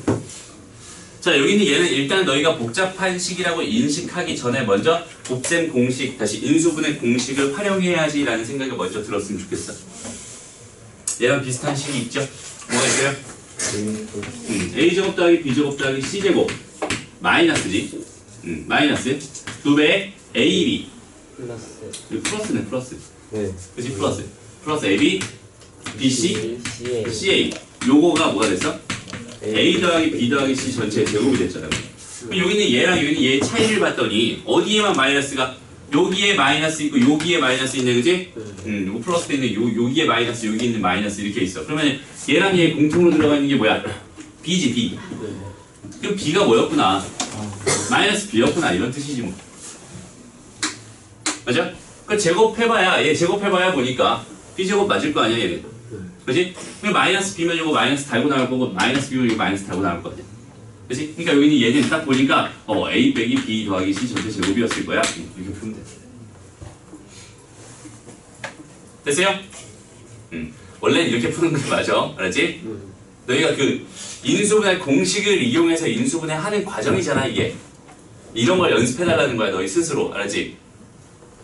자, 여기는 얘는 일단 너희가 복잡한 식이라고 인식하기 전에 먼저 곱셈 공식, 다시 인수분해 공식을 활용해야지라는 생각이 먼저 들었으면 좋겠어. 얘랑 비슷한 식이 있죠? 뭐가 있어요? A제곱 더하기 B제곱 더하기 C제곱 마이너스지? 마이너스 2배의 AB 플러스. 플러스 네. 그치? 플러스 AB BC CA. CA 요거가 뭐가 됐어? A 더하기 B 더하기 C 전체 제곱이 됐잖아요. 그럼 여기는 얘랑 여기는 얘의 차이를 봤더니 어디에만 마이너스가 여기에 마이너스 있고 여기에 마이너스 있네, 그지? 요거 플러스 돼 있는 여기에 마이너스 여기 있는 마이너스 이렇게 있어. 그러면 얘랑 얘 공통으로 들어가 있는 게 뭐야? B지 B. 그럼 B가 뭐였구나? 마이너스 B였구나 이런 뜻이지 뭐. 맞아? 그 제곱해봐야 얘 제곱해봐야 보니까 B 제곱 맞을 거 아니야 얘는. 그지? 그럼 마이너스 B면 이거 마이너스 달고 나올 거고 마이너스 B면 이거 마이너스 달고 나올 거거든. 그치? 그러니까 여기는 얘는 딱 보니까 A 빼기 B 더하기 C 전체 제곱이었을 거야. 이렇게 풀면 돼. 됐어요? 원래는 이렇게 푸는 게 맞아. 알았지? 너희가 그 인수분해 공식을 이용해서 인수분해 하는 과정이잖아 이게. 이런 걸 연습해달라는 거야 너희 스스로. 알았지?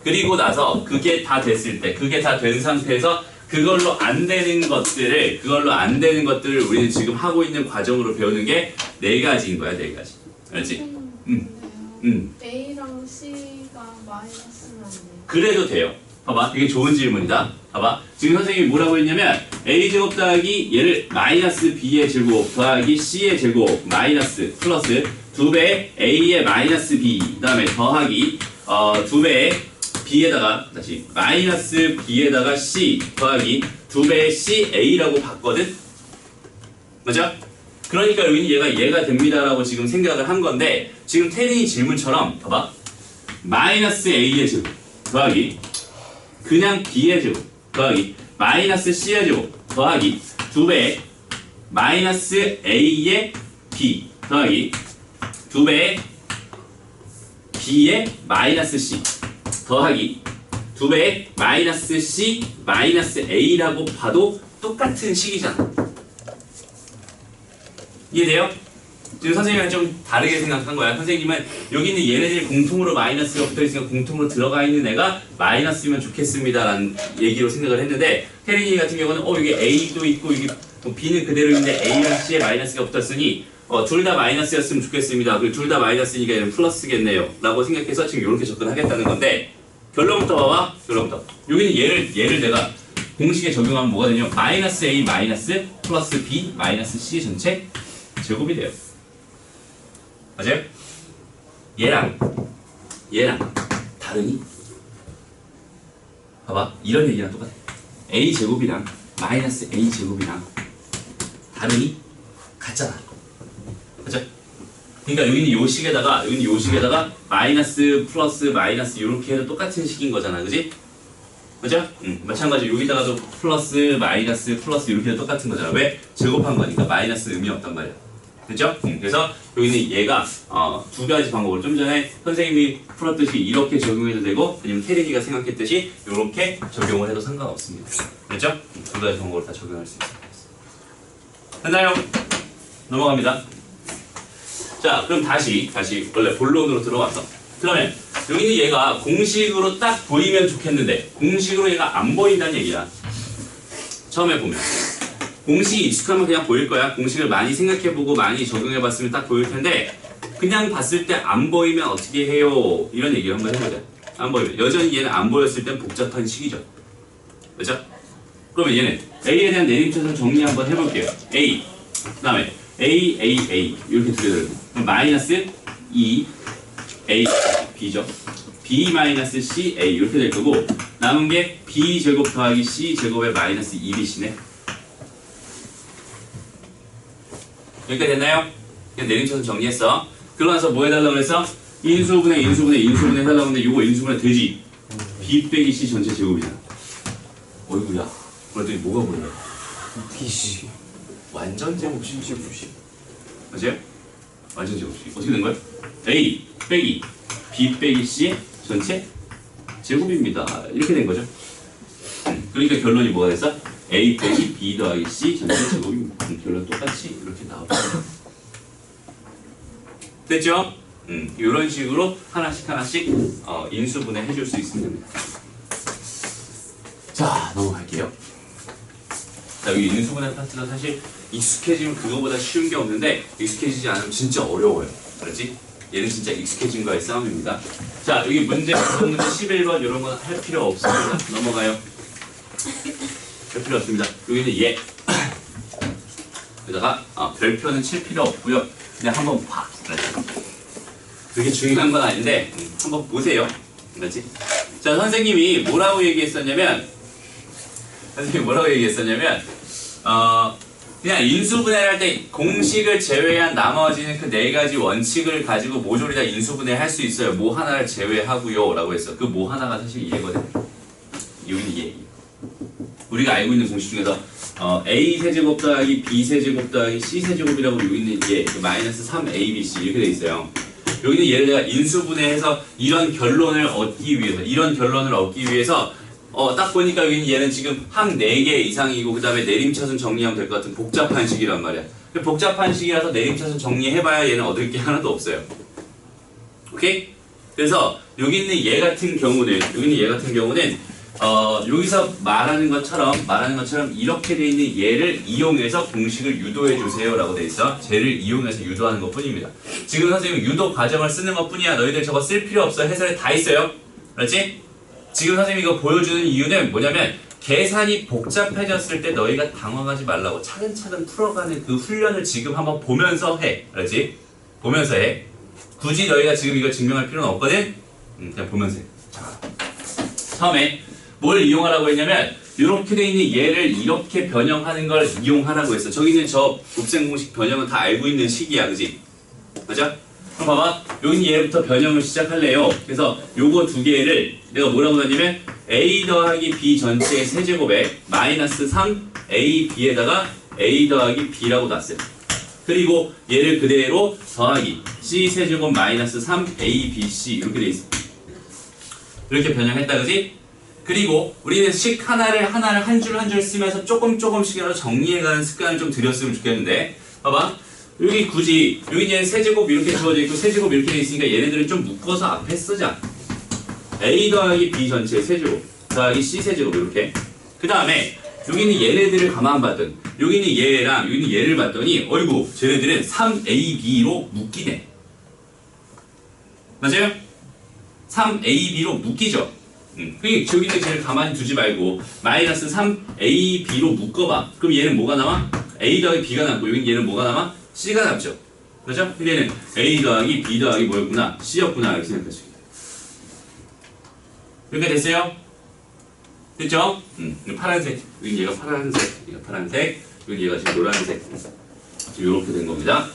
그리고 나서 그게 다 됐을 때 그게 다 된 상태에서 그걸로 안 되는 것들을 우리는 지금 하고 있는 과정으로 배우는 게 4가지인 거야, 4가지. 알지? A랑 C가 마이너스는 안 돼요. 그래도 돼요. 봐봐, 되게 좋은 질문이다. 봐봐, 지금 선생님이 뭐라고 했냐면 A제곱 더하기 얘를 마이너스 B의 제곱 더하기 C의 제곱 마이너스 플러스 2배의 A의 마이너스 B 그 다음에 더하기 2배의 B에다가 다시 마이너스 B에다가 C 더하기 2배의 CA라고 봤거든? 맞아? 그러니까 여기는 얘가 됩니다라고 지금 생각을 한 건데 지금 태린이 질문처럼 봐봐 마이너스 A의 제곱 더하기 그냥 B의 제곱 더하기 마이너스 C의 제곱 더하기 2배의 마이너스 A의 B 더하기 2배의 B의 마이너스 C 더하기 2배의 마이너스 C 마이너스 A라고 봐도 똑같은 식이잖아. 이해돼요? 지금 선생님이랑 좀 다르게 생각한 거야. 선생님은 여기 있는 얘네들이 공통으로 마이너스가 붙어있으니까 공통으로 들어가 있는 애가 마이너스면 좋겠습니다 라는 얘기로 생각을 했는데 태린이 같은 경우는 여기 A도 있고 여기 B는 그대로 있는데 A랑 C에 마이너스가 붙었으니 둘 다 마이너스였으면 좋겠습니다. 그리고 둘 다 마이너스니까 얘는 플러스겠네요 라고 생각해서 지금 이렇게 접근하겠다는 건데 결론부터 봐봐. 결론부터 여기는 얘를 내가 공식에 적용하면 뭐가 되냐면 마이너스 A 마이너스 플러스 B 마이너스 C 전체 제곱이 돼요. 맞아요? 얘랑 다르니? 봐봐 이런 얘기랑 똑같아. A 제곱이랑 마이너스 A 제곱이랑 다르니? 같잖아. 그죠? 그러니까 여기는 요 식에다가 마이너스 플러스 마이너스 이렇게 해도 똑같은 식인 거잖아. 그지? 맞죠? 마찬가지로 여기다가도 플러스, 마이너스, 플러스 이렇게 해도 똑같은 거잖아. 왜? 제곱한 거니까 마이너스 의미 없단 말이야. 됐죠? 그래서 여기는 얘가 두 가지 방법을 좀 전에 선생님이 풀었듯이 이렇게 적용해도 되고 아니면 태린이가 생각했듯이 이렇게 적용을 해도 상관없습니다. 됐죠? 두 가지 방법을 다 적용할 수 있습니다. 됐나요? 넘어갑니다. 자, 그럼 다시 원래 본론으로 들어와서 그러면 여기는 얘가 공식으로 딱 보이면 좋겠는데 공식으로 얘가 안 보인다는 얘기야. 처음에 보면 공식이 익숙하면 그냥 보일 거야. 공식을 많이 생각해보고 많이 적용해봤으면 딱 보일 텐데 그냥 봤을 때 안 보이면 어떻게 해요? 이런 얘기를 한번 해보자. 안 보이면 여전히 얘는 안 보였을 땐 복잡한 식이죠. 그렇죠? 그러면 얘는 A에 대한 내림차순 정리 한번 해볼게요. A 그 다음에 A 이렇게 두 개 들어요. 그럼 마이너스 2 A B죠. B 마이너스 C A 이렇게 될 거고 남은 게 B 제곱 더하기 C 제곱의 마이너스 2BC네. 여기까지 됐나요? 그냥 내림차순 정리했어. 그러고 나서 뭐 해달라고 그랬어? 인수분해 해달라고 했는데 이거 인수분해 되지? B 빼기 C 전체 제곱이잖아. 어이구야. 그랬더니 뭐가 보여? PC. 완전 제곱식. 맞아요? 완전 제곱식. 어떻게 된 거야? A 빼기 B 빼기 C 전체 제곱입니다. 이렇게 된 거죠. 그러니까 결론이 뭐가 됐어? A 빼기 B 더하기 C 전체 제곱입니다. 결론 똑같이 이렇게 나오죠. 됐죠? 이런 식으로 하나씩 인수분해 해줄 수 있습니다. 자, 넘어갈게요. 자, 여기 인수분해 파트가 사실 익숙해지면 그거보다 쉬운 게 없는데 익숙해지지 않으면 진짜 어려워요. 알았지? 얘는 진짜 익숙해진 거의 싸움입니다. 자, 여기 문제 11번 이런 건 할 필요 없습니다. 넘어가요. 할 필요 없습니다. 여기는 얘. 여기다가 별표는 칠 필요 없고요. 그냥 한번 봐. 그게 중요한 건 아닌데 한번 보세요. 그렇지? 자, 선생님이 뭐라고 얘기했었냐면 그냥 인수분해를 할 때 공식을 제외한 나머지는 그 네 가지 원칙을 가지고 모조리 다 인수분해 할 수 있어요. 뭐 하나를 제외하고요 라고 했어. 그 뭐 하나가 사실 얘거든. 여기는 얘. 우리가 알고 있는 공식 중에서 A 세제곱 더하기 B 세제곱 더하기 C 세제곱이라고 여기 있는 얘 마이너스 3ABC 이렇게 돼 있어요. 여기는 얘를 내가 인수분해해서 이런 결론을 얻기 위해서 딱 보니까 여기는 얘는 지금 항 4개 이상이고 그 다음에 내림차순 정리하면 될 것 같은 복잡한 식이란 말이야. 복잡한 식이라서 내림차순 정리해봐야 얘는 얻을 게 하나도 없어요. 오케이? 그래서 여기 있는 얘 같은 경우는 여기서 말하는 것처럼 이렇게 돼 있는 얘를 이용해서 공식을 유도해 주세요 라고 돼 있어. 쟤를 이용해서 유도하는 것 뿐입니다. 지금 선생님은 유도 과정을 쓰는 것 뿐이야. 너희들 저거 쓸 필요 없어. 해설에 다 있어요. 그렇지? 지금 선생님이 이거 보여주는 이유는 뭐냐면 계산이 복잡해졌을 때 너희가 당황하지 말라고 차근차근 풀어가는 그 훈련을 지금 한번 보면서 해. 그렇지? 보면서 해. 굳이 너희가 지금 이걸 증명할 필요는 없거든? 그냥 보면서 해. 자, 처음에 뭘 이용하라고 했냐면 이렇게 돼 있는 얘를 이렇게 변형하는 걸 이용하라고 했어. 저기 있는 저 곱셈 공식 변형은 다 알고 있는 식이야. 그지? 맞아? 그럼 봐봐. 여기는 얘부터 변형을 시작할래요. 그래서 요거 두 개를 내가 뭐라고 했냐면 A 더하기 B 전체의 세제곱에 마이너스 3AB에다가 A 더하기 B라고 놨어요. 그리고 얘를 그대로 더하기 C 세제곱 마이너스 3ABC 이렇게 돼 있어. 이렇게 변형했다. 그지? 그리고 우리는 식 하나를 한 줄 한 줄 쓰면서 조금씩이라도 정리해가는 습관을 좀 들였으면 좋겠는데 봐봐. 여기 굳이 여기 얘는 세제곱 이렇게 주어져 있고 세제곱 이렇게 돼 있으니까 얘네들을 좀 묶어서 앞에 쓰자. A 더하기 B 전체 세제곱 더하기 C 세제곱 이렇게. 그 다음에 여기는 얘네들을 가만 봤더니 여기는 얘랑 여기는 얘를 봤더니 어이구 쟤네들은 3AB로 묶이네. 맞아요? 3AB로 묶이죠. 그러니까 저기는 쟤를 가만히 두지 말고 마이너스 3AB로 묶어봐. 그럼 얘는 뭐가 남아? A 더하기 B가 남고 여기는 얘는 뭐가 남아? C가 남죠. 그렇죠? 얘는 A 더하기 B 더하기 뭐였구나? C였구나 이렇게 생각할 수 있다. 이렇게 됐어요? 됐죠? 파란색. 여기 얘가 파란색. 얘가 파란색. 여기 얘가 지금 노란색. 지금 이렇게 된 겁니다.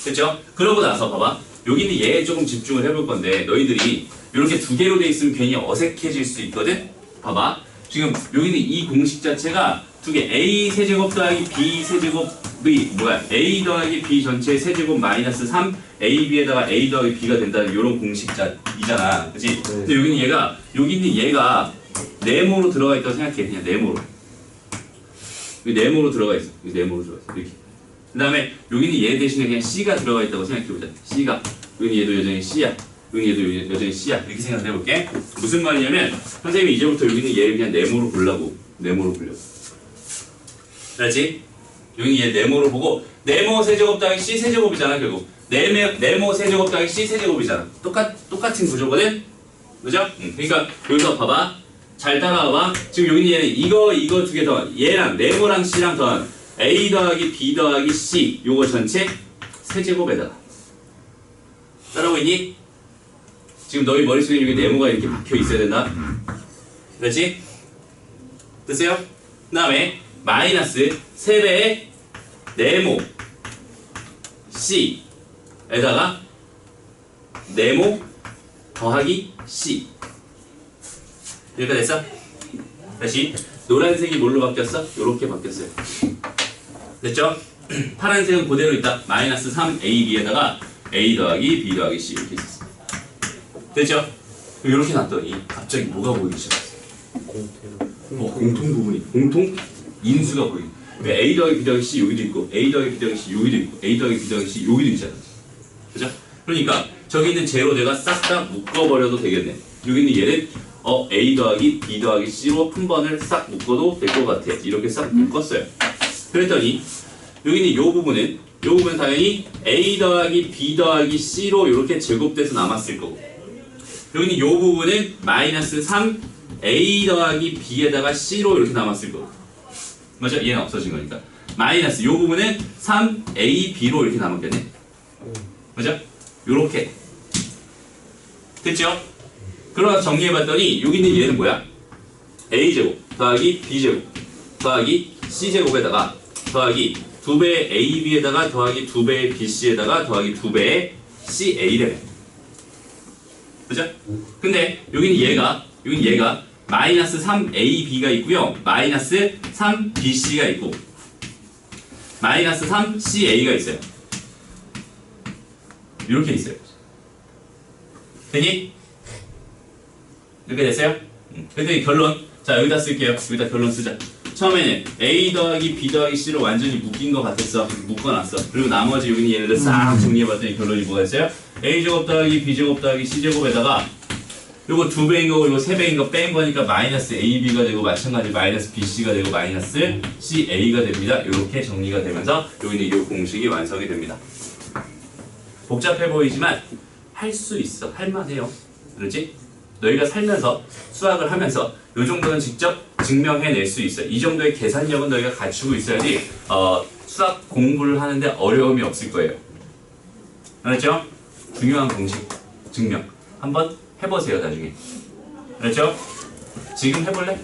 됐죠? 그러고 나서 봐봐. 여기는 얘에 조금 집중을 해볼 건데 너희들이 이렇게 두 개로 돼 있으면 괜히 어색해질 수 있거든? 봐봐. 지금 여기 있는 이 공식 자체가 두 개 a 세제곱 더하기 b 세제곱이 뭐야? a 더하기 b 전체 세제곱 마이너스 3 ab에다가 a 더하기 b가 된다는 이런 공식자이잖아. 그치? 근데 여기 있는 얘가 네모로 들어가 있다고 생각해. 그냥 네모로. 여기 네모로 들어가 있어. 여기 네모로 들어가 있어. 이렇게. 그 다음에 여기는 얘 대신에 그냥 C가 들어가 있다고 생각해보자. C가. 여기는 얘도 여전히 C야. 여기는 얘도 여전히 C야. 이렇게 생각해볼게. 무슨 말이냐면 선생님이 이제부터 여기는 얘를 그냥 네모로 보려고. 네모로 보려고. 알았지? 여기는 얘 네모로 보고 네모 세제곱 더하기 C 세제곱이잖아 결국. 네모 세제곱 더하기 C 세제곱이잖아. 똑같은 구조거든? 그죠? 그러니까 여기서 봐봐. 잘 따라와봐. 지금 여기는 얘는 이거 두 개 더. 얘랑 네모랑 C랑 더한 A 더하기 B 더하기 C 요거 전체 세제곱에다가 따라오고 있니? 지금 너희 머릿속에 여기 네모가 이렇게 박혀 있어야 된다. 그렇지? 됐어요? 그 다음에 마이너스 3배의 네모 C에다가 네모 더하기 C 여기까지 됐어? 다시 노란색이 뭘로 바뀌었어? 요렇게 바뀌었어요. 됐죠? 파란색은 그대로 있다. 마이너스 3ab에다가 a 더하기 b 더하기 c 이렇게 있었어. 됐죠? 이렇게 놨더니 갑자기 뭐가 보이기 시작했어? 공통 부분이 공통 인수가 보이네. 왜 a 더하기 b 더하기 c 여기도 있고 a 더하기 b 더하기 c 여기도 있고 a 더하기 b 더하기 c 여기도 있잖아. 그죠? 그러니까 저기 있는 제로 내가 싹 다 묶어버려도 되겠네. 여기 있는 얘는 a 더하기 b 더하기 c로 한 번을 싹 묶어도 될 것 같아. 이렇게 싹 묶었어요. 그랬더니 여기 있는 요 부분은 당연히 a 더하기 b 더하기 c로 이렇게 제곱돼서 남았을 거고 여기 있는 요 부분은 마이너스 3 a 더하기 b에다가 c로 이렇게 남았을 거고 맞죠? 얘는 없어진 거니까 마이너스 요 부분은 3 a b로 이렇게 남았겠네. 맞죠? 요렇게 됐죠? 그러나 정리해봤더니 여기 있는 얘는 뭐야? a제곱 더하기 b제곱 더하기 c제곱에다가 더하기 2배의 ab에다가 더하기 2배의 bc에다가 더하기 2배의 ca래. 그죠? 근데 여기는 얘가 마이너스 3ab가 있고요. 마이너스 3bc가 있고 마이너스 3ca가 있어요. 이렇게 있어요. 되니? 이렇게 됐어요? 그랬더니 결론. 자 여기다 쓸게요. 여기다 결론 쓰자. 처음에는 a 더하기 b 더하기 c로 완전히 묶인 것 같았어. 묶어놨어. 그리고 나머지 여기는 얘네들 싹 정리해봤더니 결론이 뭐가 있어요? a제곱 더하기 b제곱 더하기 c제곱에다가 요거 2배인 거고 요거 3배인 거 뺀 거니까 마이너스 ab가 되고 마찬가지 마이너스 bc가 되고 마이너스 ca가 됩니다. 이렇게 정리가 되면서 여기는 이 공식이 완성이 됩니다. 복잡해 보이지만 할 수 있어. 할만해요. 그렇지? 너희가 살면서 수학을 하면서 이 정도는 직접 증명해낼 수 있어요. 이 정도의 계산력은 너희가 갖추고 있어야지 수학 공부를 하는데 어려움이 없을 거예요. 알았죠? 중요한 공식 증명 한번 해보세요. 나중에. 알았죠? 지금 해볼래?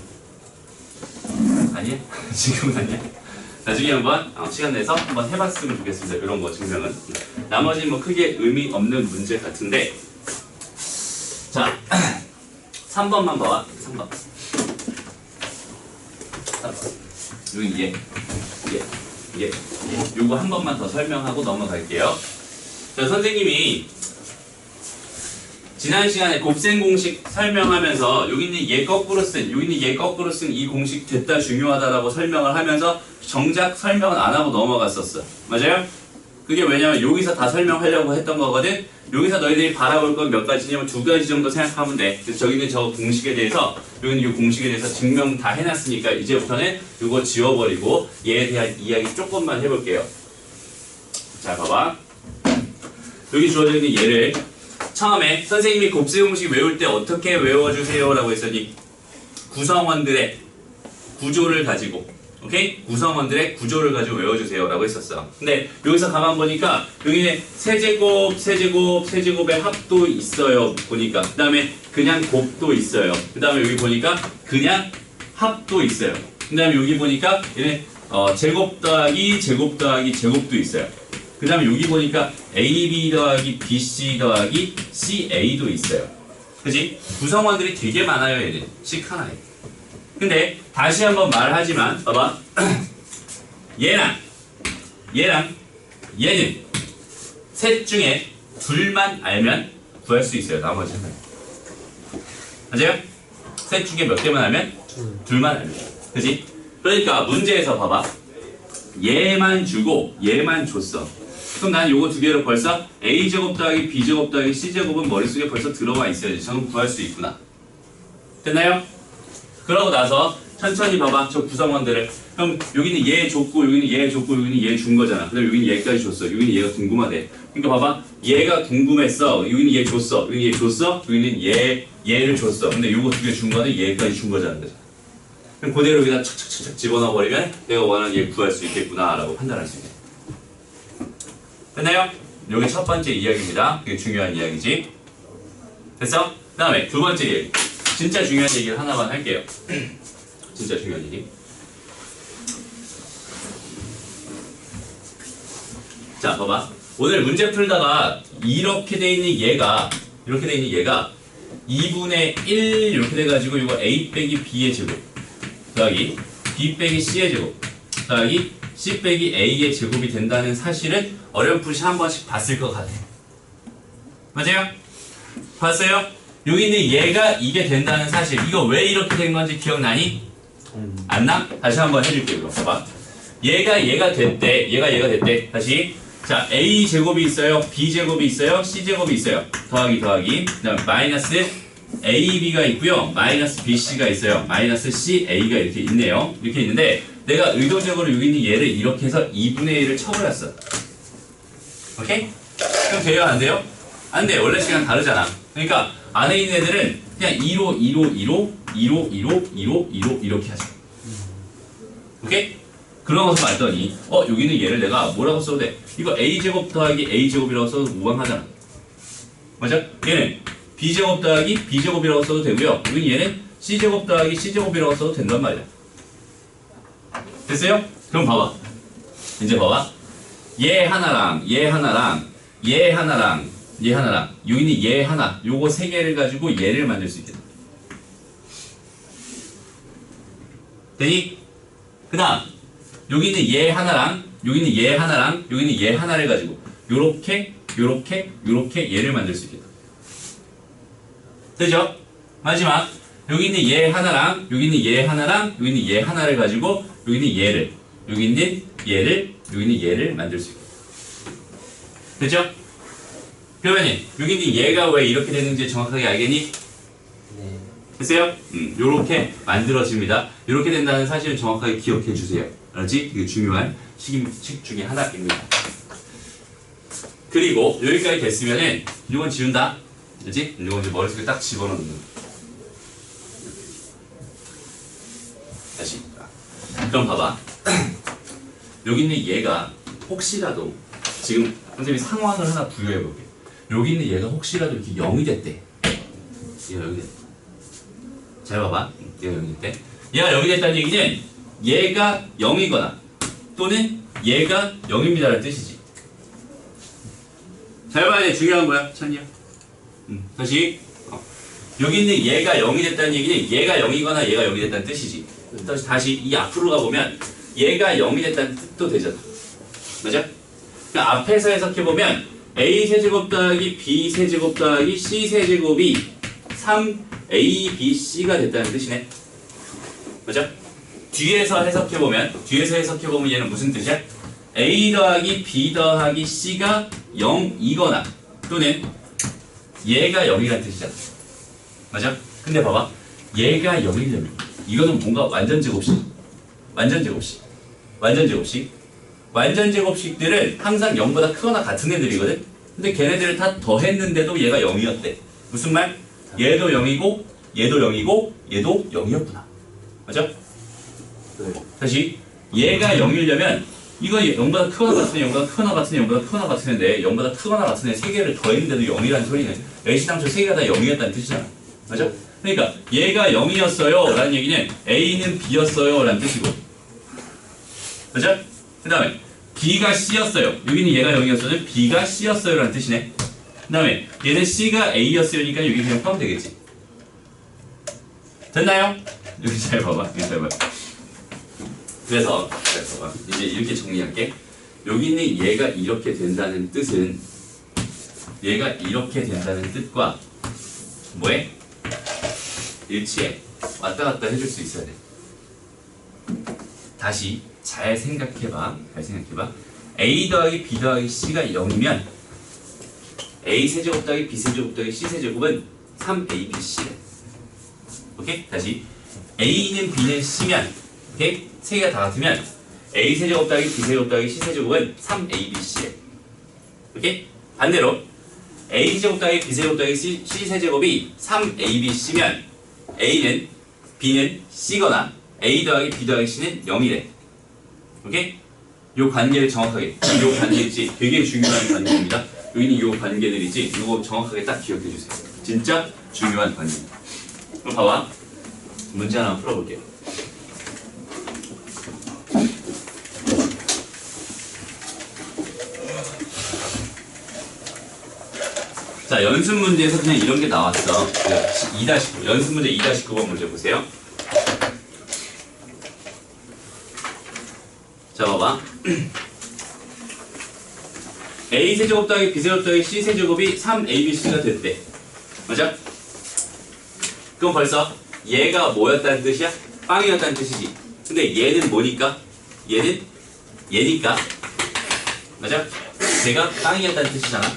아니야? 지금은 아니야? 나중에 한번 시간 내서 한번 해봤으면 좋겠습니다. 이런 거 증명은. 나머지 뭐 크게 의미 없는 문제 같은데 자 3번만 봐봐. 3번. 여기 얘. 요거 한 번만 더 설명하고 넘어갈게요. 자, 선생님이 지난 시간에 곱셈 공식 설명하면서 여기 있는 얘 거꾸로 쓴 이 공식 됐다 중요하다라고 설명을 하면서 정작 설명은 안 하고 넘어갔었어. 맞아요? 그게 왜냐면 여기서 다 설명하려고 했던 거거든. 여기서 너희들이 바라볼 건 몇 가지냐면 2가지 정도 생각하면 돼. 그래서 저기는 저 공식에 대해서 여기는 이 공식에 대해서 증명 다 해놨으니까 이제부터는 이거 지워버리고 얘에 대한 이야기 조금만 해볼게요. 자 봐봐. 여기 주어져 있는 얘를 처음에 선생님이 곱셈 공식 외울 때 어떻게 외워주세요 라고 했더니 구성원들의 구조를 가지고 오케이? 구성원들의 구조를 가지고 외워주세요 라고 했었어. 근데 여기서 가만 보니까 여기는 세제곱의 합도 있어요. 보니까 그 다음에 그냥 곱도 있어요. 그 다음에 여기 보니까 그냥 합도 있어요. 그 다음에 여기 보니까 얘는 제곱 더하기 제곱도 있어요. 그 다음에 여기 보니까 AB 더하기 BC 더하기 CA도 있어요. 그치? 구성원들이 되게 많아요. 얘는 씩 하나에. 근데 다시 한번 말하지만 봐봐. 얘랑 얘는 셋 중에 둘만 알면 구할 수 있어요. 나머지 하나. 맞아요? 셋 중에 몇 개만 알면? 둘만 알면. 그지? 그러니까 문제에서 봐봐. 얘만 주고 얘만 줬어. 그럼 난 요거 두 개로 벌써 a제곱 더하기 b제곱 더하기 c제곱은 머릿속에 벌써 들어와 있어야지. 저는 구할 수 있구나. 됐나요? 그러고 나서 천천히 봐봐. 저 구성원들을. 그럼 여기는 얘 줬고 여기는 얘 줬고 여기는 얘 준 거잖아. 그다음에 여기는 얘까지 줬어. 여기는 얘가 궁금하대. 그러니까 봐봐. 얘가 궁금했어. 여기는 얘 줬어. 여기는 얘 줬어. 여기는 얘를 줬어. 근데 요거 두 개 준 거는 얘까지 준 거잖아. 그럼 그대로 여기다 착착착착 집어넣어 버리면 내가 원하는 얘 구할 수 있겠구나 라고 판단할 수 있게. 됐나요? 여기 첫 번째 이야기입니다. 그게 중요한 이야기지. 됐어? 그 다음에 두 번째 이야기. 진짜 중요한 얘기를 하나만 할게요. 진짜 중요한 얘기. 자, 봐봐. 오늘 문제 풀다가 이렇게 돼 있는 얘가 2분의 1 이렇게 돼가지고 이거 a 빼기 b의 제곱 더하기 b 빼기 c의 제곱 더하기 c 빼기 a의 제곱이 된다는 사실은 어렴풋이 한 번씩 봤을 것 같아. 맞아요? 봤어요? 여기 있는 얘가 이게 된다는 사실. 이거 왜 이렇게 된 건지 기억나니? 안 나? 다시 한번 해줄게요. 그럼 봐봐. 얘가 됐대. 다시. 자, a 제곱이 있어요. b 제곱이 있어요. c 제곱이 있어요. 더하기. 그다음 마이너스 ab가 있고요. 마이너스 bc가 있어요. 마이너스 ca가 이렇게 있네요. 이렇게 있는데 내가 의도적으로 여기 있는 얘를 이렇게 해서 2분의 1을 쳐버렸어. 오케이? 그럼 돼요? 안 돼요? 안 돼. 원래 시간 다르잖아. 그러니까 안에 있는 애들은 그냥 2로 이렇게 하죠. 오케이? 그러고서 말더니 여기는 얘를 내가 뭐라고 써도 돼? 이거 a제곱 더하기 a제곱이라고 써도 무방하잖아. 맞아? 얘는 b제곱 더하기 b제곱이라고 써도 되고요. 여기 얘는 c제곱 더하기 c제곱이라고 써도 된단 말이야. 됐어요? 그럼 봐봐. 이제 봐봐. 얘 하나랑 여기는 얘 하나 요거 세 개를 가지고 얘를 만들 수 있겠다. 되니? 그 다음 여기는 얘 하나랑 여기는 얘 하나를 가지고 요렇게 얘를 만들 수 있겠다. 되죠? 마지막 여기 있는 얘 하나랑 여기 있는 얘 하나를 가지고 여기 있는 얘를 만들 수 있겠다. 됐죠? 그러면 여기 있는 얘가 왜 이렇게 되는지 정확하게 알겠니? 네. 됐어요? 요렇게 만들어집니다. 요렇게 된다는 사실을 정확하게 기억해 주세요. 알았지? 이게 중요한 식 중에 하나입니다. 그리고 여기까지 됐으면은 이건 지운다. 그렇지? 이건 이제 머릿속에 딱 집어넣는 거. 다시. 그럼 봐봐. 여기 있는 얘가 혹시라도 지금 선생님이 상황을 하나 부여해 볼게. 여기 있는 얘가 혹시라도 이렇게 0이 됐대. 얘가 0이 됐대. 잘 봐봐. 얘가 0이 됐대. 얘가 0이 됐다는 얘기는 얘가 0이거나 또는 얘가 0입니다라는 뜻이지. 잘 봐야 돼. 중요한 거야. 찬이야. 다시. 여기 있는 얘가 0이 됐다는 얘기는 얘가 0이거나 얘가 0이 됐다는 뜻이지. 다시 이 앞으로 가보면 얘가 0이 됐다는 뜻도 되잖아. 맞아? 그러니까 앞에서 해석해보면 a 세제곱 더하기 b 세제곱 더하기 c 세제곱이 3abc가 됐다는 뜻이네. 맞아? 뒤에서 해석해보면 얘는 무슨 뜻이야? a 더하기 b 더하기 c가 0이거나 또는 얘가 0이라는 뜻이잖아. 맞아? 근데 봐봐. 얘가 0이려면 이거는 뭔가 완전 제곱식들은 항상 0보다 크거나 같은 애들이거든? 근데 걔네들을 다 더했는데도 얘가 0이었대. 무슨 말? 얘도 0이고 얘도 0이고 얘도 0이었구나. 맞아? 네. 다시 얘가 0이려면 이거 0보다 크거나 같은 애, 0보다 크거나 같은 애, 0보다 크거나 같은 애인데 0보다 크거나 같은 애 3개를 더했는데도 0이라는 소리는 A시당초 3개가 다 0이었다는 뜻이잖아. 맞아? 그러니까 얘가 0이었어요 라는 얘기는 A는 B였어요 라는 뜻이고, 맞아? 그 다음에 B가 C였어요. 여기는 얘가 0이었어요. B가 C였어요 라는 뜻이네. 그 다음에 얘는 C가 A였으니까 여기 그냥 포함되겠지. 됐나요? 여기 잘 봐봐. 여기 잘 봐. 그래서 잘 봐봐. 이제 이렇게 정리할게. 여기 있는 얘가 이렇게 된다는 뜻은 얘가 이렇게 된다는 뜻과 뭐해? 일치해. 왔다 갔다 해줄 수 있어야 돼. 다시 잘 생각해봐. 잘 생각해봐. A 더하기 B 더하기 C가 0이면 A 세제곱 더하기 B 세제곱 더하기 C 세제곱은 3ABC래. 오케이? 다시 A는 B는 C면 오케이? 세 개가 다 같으면 A 세제곱 더하기 B 세제곱 더하기 C 세제곱은 3ABC래. 오케이? 반대로 A 세제곱 더하기 B 세제곱 더하기 C 세제곱이 3ABC면 A는 B는 C거나 A 더하기 B 더하기 C는 0이래. 오케이? 요 관계를 정확하게, 요 관계 있지? 되게 중요한 관계입니다. 여기는 요 관계들이지? 요거 정확하게 딱 기억해 주세요. 진짜 중요한 관계입니다. 그럼 봐봐. 문제 하나 풀어볼게요. 자, 연습 문제에서 그냥 이런 게 나왔어. 2-9, 연습 문제 2-9번 문제 보세요. 자, 봐봐. A 세제곱 더하기 B 세제곱 더하기 C 세제곱이 3ABC가 됐대. 맞아? 그럼 벌써 얘가 뭐였다는 뜻이야? 빵이었다는 뜻이지. 근데 얘는 뭐니까? 얘는 얘니까. 맞아? 걔가 빵이었다는 뜻이잖아.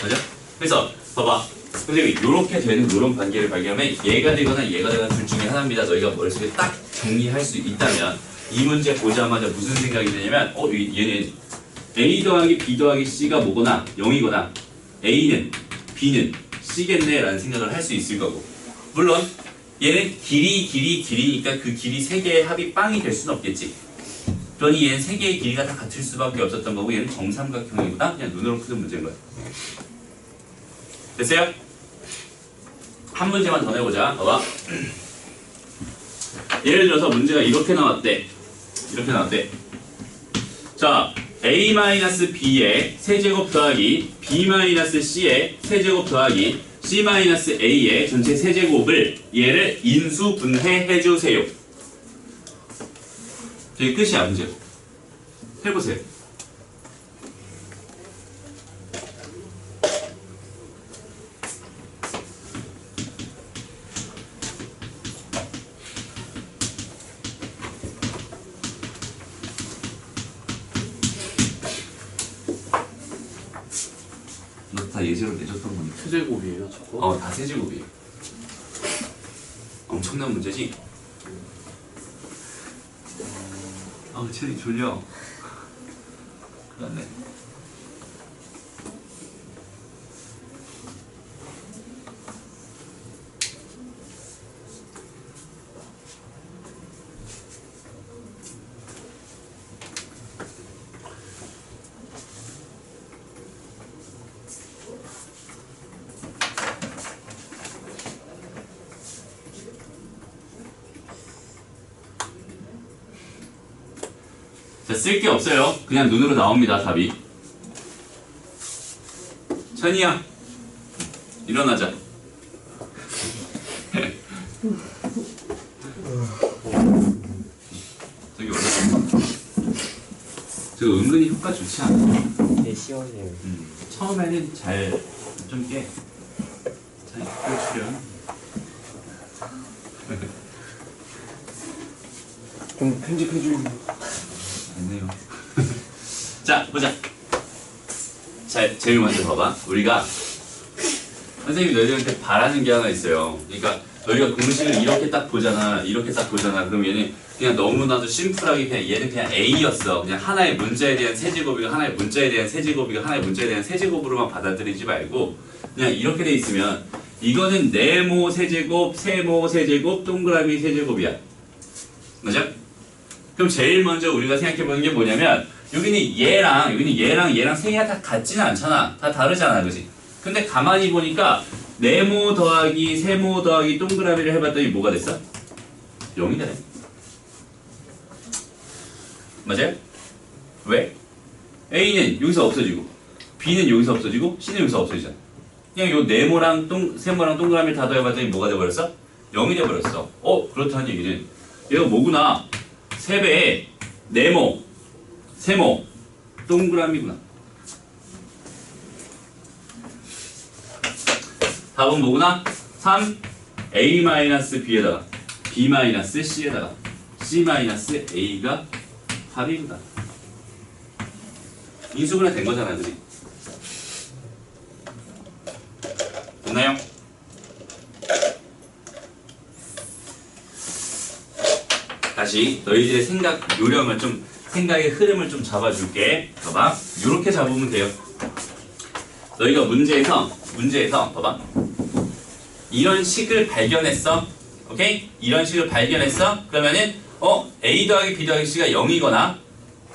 맞아? 그래서 봐봐. 근데 이렇게 되는 이런 관계를 발견하면 얘가 되거나 얘가 되거나 둘 중에 하나입니다. 너희가 머릿속에 딱 정리할 수 있다면 이 문제 보자마자 무슨 생각이 드냐면 얘는 A 더하기 B 더하기 C가 뭐거나 0이거나 A는 B는 C겠네 라는 생각을 할 수 있을 거고, 물론 얘는 길이니까 그 길이 3개의 합이 빵이 될 수는 없겠지. 그러니 얘는 3개의 길이가 다 같을 수밖에 없었던 거고 얘는 정삼각형이구나. 그냥 눈으로 푸는 문제인 거야. 됐어요? 한 문제만 더 내보자. 봐봐. 예를 들어서 문제가 이렇게 나왔대. 이렇게 나왔대. 자, A-B의 세제곱 더하기 B-C의 세제곱 더하기 C-A의 전체 세제곱을 얘를 인수 분해해 주세요. 저기 끝이야 문제. 해보세요. 너 다 예제로 내줬던 거니까. 수제곱이에요 저거? 다 세제곱이에요. 엄청난 문제지? 체리 졸려. 큰일 났네. 자, 쓸 게 없어요. 그냥 눈으로 나옵니다, 답이. 찬이야, 일어나자. 저기 올라가. 저거 은근히 효과 좋지 않아? 네, 시원해요. 처음에는 잘 좀 깨. 자, 이거 출연. 좀 편집해주면. 아니네요. 자, 보자. 자, 제일 먼저 봐봐. 우리가 선생님이 너희들한테 바라는 게 하나 있어요. 그러니까 너희가 공식을 이렇게 딱 보잖아. 이렇게 딱 보잖아. 그럼 얘는 그냥 너무나도 심플하게 그냥 얘는 그냥 A였어. 그냥 하나의 문자에 대한 세제곱이고 하나의 문자에 대한 세제곱이고 하나의 문자에 대한 세제곱으로만 받아들이지 말고 그냥 이렇게 돼 있으면 이거는 네모 세제곱, 세모 세제곱, 동그라미 세제곱이야. 맞아? 그럼 제일 먼저 우리가 생각해보는 게 뭐냐면 여기는 얘랑 세 개가 다 같지는 않잖아. 다 다르잖아. 그지? 근데 가만히 보니까 네모 더하기 세모 더하기 동그라미를 해봤더니 뭐가 됐어? 0이 되네. 맞아요? 왜? A는 여기서 없어지고 B는 여기서 없어지고 C는 여기서 없어지잖아. 그냥 요 네모랑 세모랑 동그라미를 다 더해봤더니 뭐가 돼버렸어? 0이 돼버렸어. 그렇다는 얘기는 얘가 뭐구나? 3배에 네모, 세모, 동그라미구나. 답은 뭐구나? 3, A-B에다가 B-C에다가 C-A가 답이구나. 인수분해 된 거잖아, 그지? 됐나요? 다시 너희들의 생각 요령을 좀 생각의 흐름을 좀 잡아줄게. 봐봐, 요렇게 잡으면 돼요. 너희가 문제에서 봐봐, 이런 식을 발견했어. 오케이? 이런 식을 발견했어. 그러면은 A 더하기 B 더하기 C가 0이거나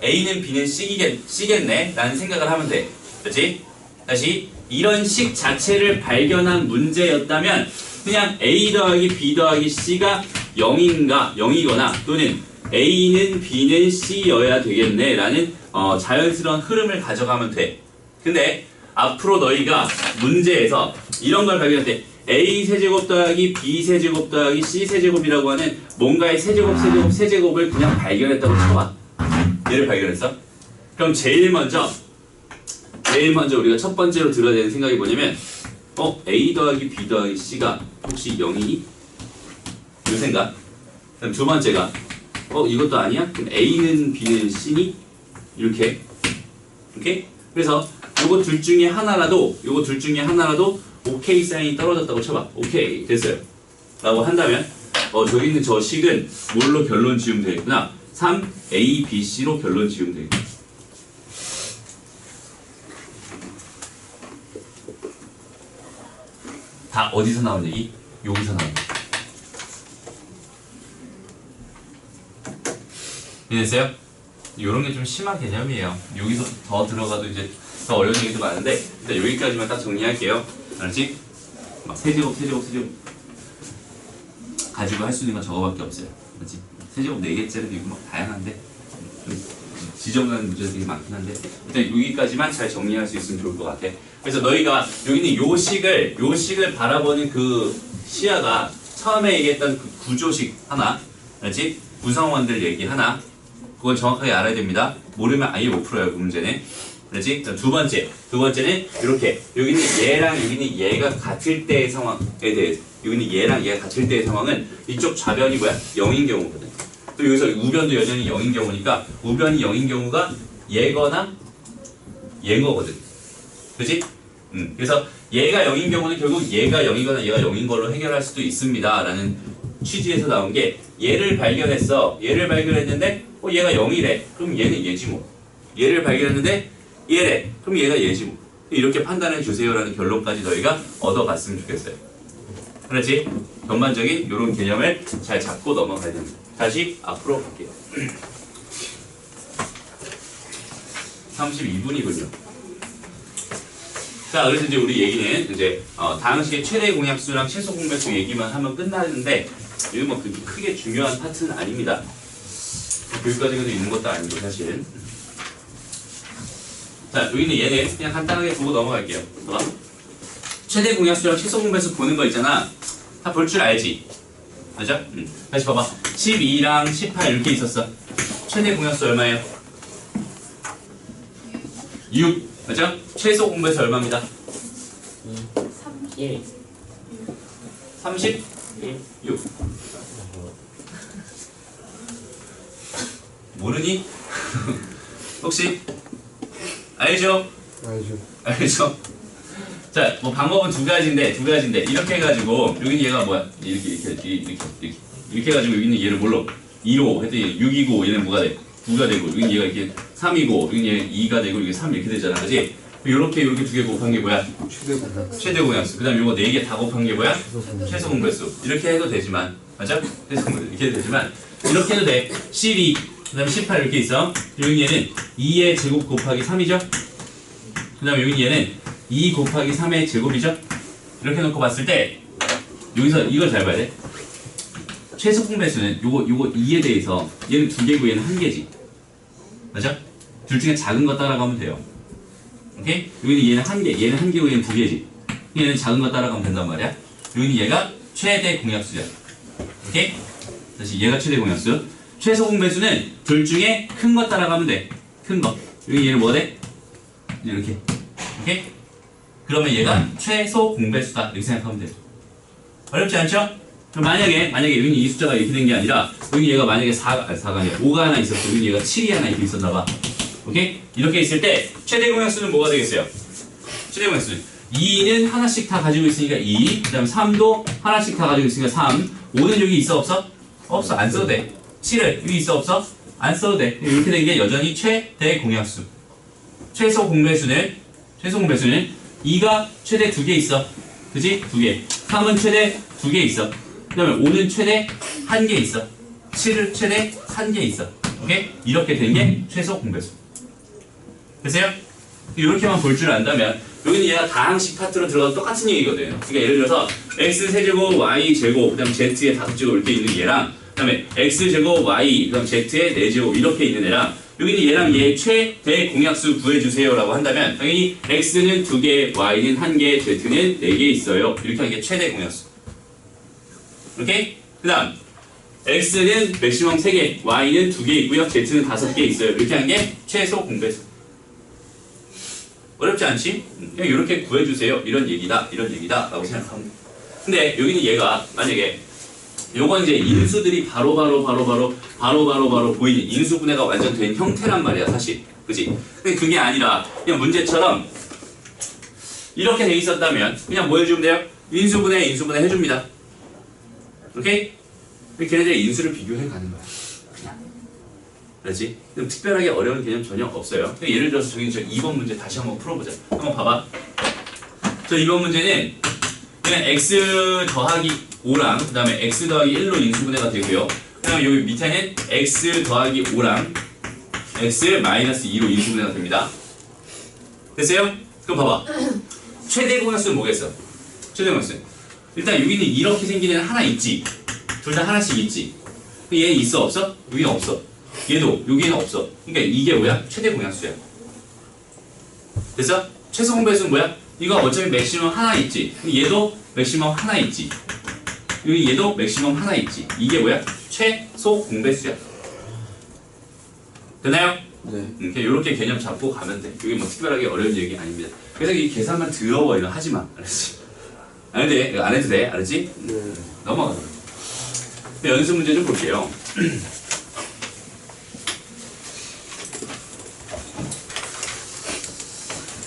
A는 B는 C겠네 라는 생각을 하면 돼. 그렇지? 다시 이런 식 자체를 발견한 문제였다면 그냥 A 더하기 B 더하기 C가 0이거나 또는 A는 B는 C여야 되겠네 라는 자연스러운 흐름을 가져가면 돼. 근데 앞으로 너희가 문제에서 이런 걸 발견할 때 A 세제곱 더하기 B 세제곱 더하기 C 세제곱이라고 하는 뭔가의 세제곱을 그냥 발견했다고 쳐봐. 얘를 발견했어? 그럼 제일 먼저 우리가 첫 번째로 들어야 되는 생각이 뭐냐면 A 더하기 B 더하기 C가 혹시 0이니? 이 생각. 그럼 두 번째가 이것도 아니야? 그럼 A는 B는 C니? 이렇게. 오케이? 그래서 요거 둘 중에 하나라도 오케이 사인이 떨어졌다고 쳐봐. 오케이 됐어요 라고 한다면 저기 있는 저 식은 뭘로 결론 지으면 되겠구나. 3, A, B, C로 결론 지으면 되겠구나. 다 어디서 나온 얘기? 여기서 나온 얘기. 이해됐어요? 이런 게 좀 심한 개념이에요. 여기서 더 들어가도 이제 더 어려운 얘기도 많은데 일단 여기까지만 딱 정리할게요. 알았지? 막 세제곱 가지고 할 수 있는 건 저거밖에 없어요. 그렇지? 세제곱 4개짜리도 있고 막 다양한데 지저분한 문제도 되게 많긴 한데 일단 여기까지만 잘 정리할 수 있으면 좋을 것 같아. 그래서 너희가 여기 있는 요 식을 바라보는 그 시야가 처음에 얘기했던 그 구조식 하나, 알지? 구성원들 얘기 하나, 그건 정확하게 알아야 됩니다. 모르면 아예 못 풀어요, 그 문제는. 그렇지? 두 번째는 이렇게 여기 있는 얘랑 여기 있는 얘가 같을 때의 상황에 대해서, 여기 있는 얘랑 얘가 같을 때의 상황은 이쪽 좌변이 뭐야? 0인 경우거든. 또 여기서 우변도 여전히 0인 경우니까 우변이 0인 경우가 얘거나 얘거거든. 그렇지? 그래서 얘가 0인 경우는 결국 얘가 0이거나 얘가 0인 걸로 해결할 수도 있습니다 라는 취지에서 나온 게, 얘를 발견했어. 얘를 발견했는데 얘가 0이래. 그럼 얘는 얘지 뭐. 얘를 발견했는데 얘래. 그럼 얘가 얘지 뭐. 이렇게 판단해 주세요라는 결론까지 너희가 얻어갔으면 좋겠어요. 그렇지? 전반적인 이런 개념을 잘 잡고 넘어가야 됩니다. 다시 앞으로 갈게요. 32분이군요. 자, 그래서 이제 우리 얘기는 이제 다항식의 최대 공약수랑 최소 공배수 얘기만 하면 끝나는데, 이건 뭐 그렇게 크게 중요한 파트는 아닙니다. 교육과정에도 있는 것도 아니고 사실은. 자, 여기는 얘는 그냥 간단하게 보고 넘어갈게요. 봐봐. 최대 공약수랑 최소 공배수 보는 거 있잖아. 다 볼 줄 알지? 맞아? 다시 봐봐. 12랑 18 이렇게 있었어. 최대 공약수 얼마예요? 6. 맞죠? 최소 공배수 얼마입니다? 1. 36. 모르니? 혹시? 알죠? 알죠? 자, 뭐 방법은 두 가지인데 이렇게 해가지고 여기는 얘가 뭐야? 이렇게 해가지고 여기는 얘를 뭘로? 2로 했더니 6이고 얘는 뭐가 돼? 9가 되고 여기는 얘가 이렇게 3이고 여기는 얘 2가 되고 이게 3 이렇게 되잖아, 그렇지? 요렇게 두 개 곱한 게 뭐야? 최대 공약수. 그다음 요거 4개 다 곱한 게 뭐야? 최소 공배수. 이렇게 해도 되지만, 맞아? 최소 공배수 이렇게 해도 되지만 이렇게 해도 돼. 12 그다음 18 이렇게 있어. 여기 얘는 2의 제곱 곱하기 3이죠? 그다음 여기 얘는 2 곱하기 3의 제곱이죠? 이렇게 놓고 봤을 때 여기서 이걸 잘 봐야 돼. 최소 공배수는 요거 2에 대해서 얘는 2개고 얘는 1개지. 맞아? 둘 중에 작은 거 따라가면 돼요. 오케이? 여기는 얘는 1개, 얘는 1개고 얘는 2개지. 얘는 작은 거 따라가면 된단 말이야. 여기는 얘가 최대 공약수야. 오케이? 다시 얘가 최대 공약수. 최소 공배수는 둘 중에 큰 거 따라가면 돼. 큰 거. 여기 얘는 뭐가 돼? 이렇게. 오케이? 그러면 얘가 최소 공배수다. 이렇게 생각하면 돼. 어렵지 않죠? 그럼 만약에 여기 이 숫자가 이렇게 된 게 아니라 여기 얘가 만약에 4가 아니라 5가 하나 있었고 여기 얘가 7이 하나 이렇게 있었나 봐. 오케이? 이렇게 있을 때 최대 공약수는 뭐가 되겠어요? 최대 공약수는 2는 하나씩 다 가지고 있으니까 2, 그 다음 3도 하나씩 다 가지고 있으니까 3, 5는 여기 있어 없어? 없어. 안 써도 돼. 7은 여기 있어 없어? 안 써도 돼. 이렇게 된 게 여전히 최대 공약수. 최소 공배수는 2가 최대 2개 있어. 그지? 2개. 3은 최대 2개 있어. 그 다음에 5는 최대 1개 있어. 7은 최대 1개 있어. 오케이? 이렇게 된 게 최소 공배수. 됐어요? 이렇게만 볼 줄 안다면 여기는 얘가 다항식 파트로 들어가도 똑같은 얘기거든요. 그러니까 예를 들어서 x세제곱 y제곱 그 다음 z의 5제곱 이렇게 있는 얘랑 그 다음에 x제곱 y 그 다음 z의 4제곱 이렇게 있는 애랑 여기는 얘랑 얘 최대 공약수 구해주세요 라고 한다면 당연히 x는 2개, y는 1개, z는 4개 있어요. 이렇게 하는 게 최대 공약수. 오케이? 그 다음 x는 맥시멈 3개, y는 2개 있고요, z는 5개 있어요. 이렇게 하는 게 최소 공배수. 어렵지 않지? 그냥 이렇게 구해주세요. 이런 얘기다 라고 생각합니다. 근데 여기는 얘가 만약에 요건 이제 인수들이 바로바로 보이는 인수분해가 완전 된 형태란 말이야 사실. 그치? 근데 그게 아니라 그냥 문제처럼 이렇게 돼 있었다면 그냥 뭐 해주면 돼요? 인수분해 해줍니다. 오케이? 걔네들의 인수를 비교해 가는 거야. 그냥. 그렇지? 그럼 특별하게 어려운 개념 전혀 없어요. 예를 들어서 저기 저 2번 문제 다시 한번 풀어보자. 한번 봐봐. 저 2번 문제는 그냥 x 더하기 5랑 그 다음에 x 더하기 1로 인수분해가 되고요. 그 다음에 여기 밑에는 x 더하기 5랑 x 마이너스 2로 인수분해가 됩니다. 됐어요? 그럼 봐봐. 최대 공약수는 뭐겠어? 최대 공약수. 일단 여기는 이렇게 생긴 애는 하나 있지. 둘 다 하나씩 있지. 얘 있어 없어? 여기는 없어. 얘도 여기는 없어. 그러니까 이게 뭐야? 최대 공약수야. 됐어? 최소 공배수는 뭐야? 이거 어차피 맥시멈 하나 있지. 얘도 맥시멈 하나 있지. 여기 얘도 맥시멈 하나 있지. 이게 뭐야? 최소 공배수야. 되나요? 네. 이렇게 개념 잡고 가면 돼. 이게 뭐 특별하게 어려운 얘기 아닙니다. 그래서 이 계산만 더러워 이거 하지 마. 알았지? 안 해도 돼. 이거 안 해도 돼. 알았지? 네. 넘어가. 연습 문제 좀 볼게요.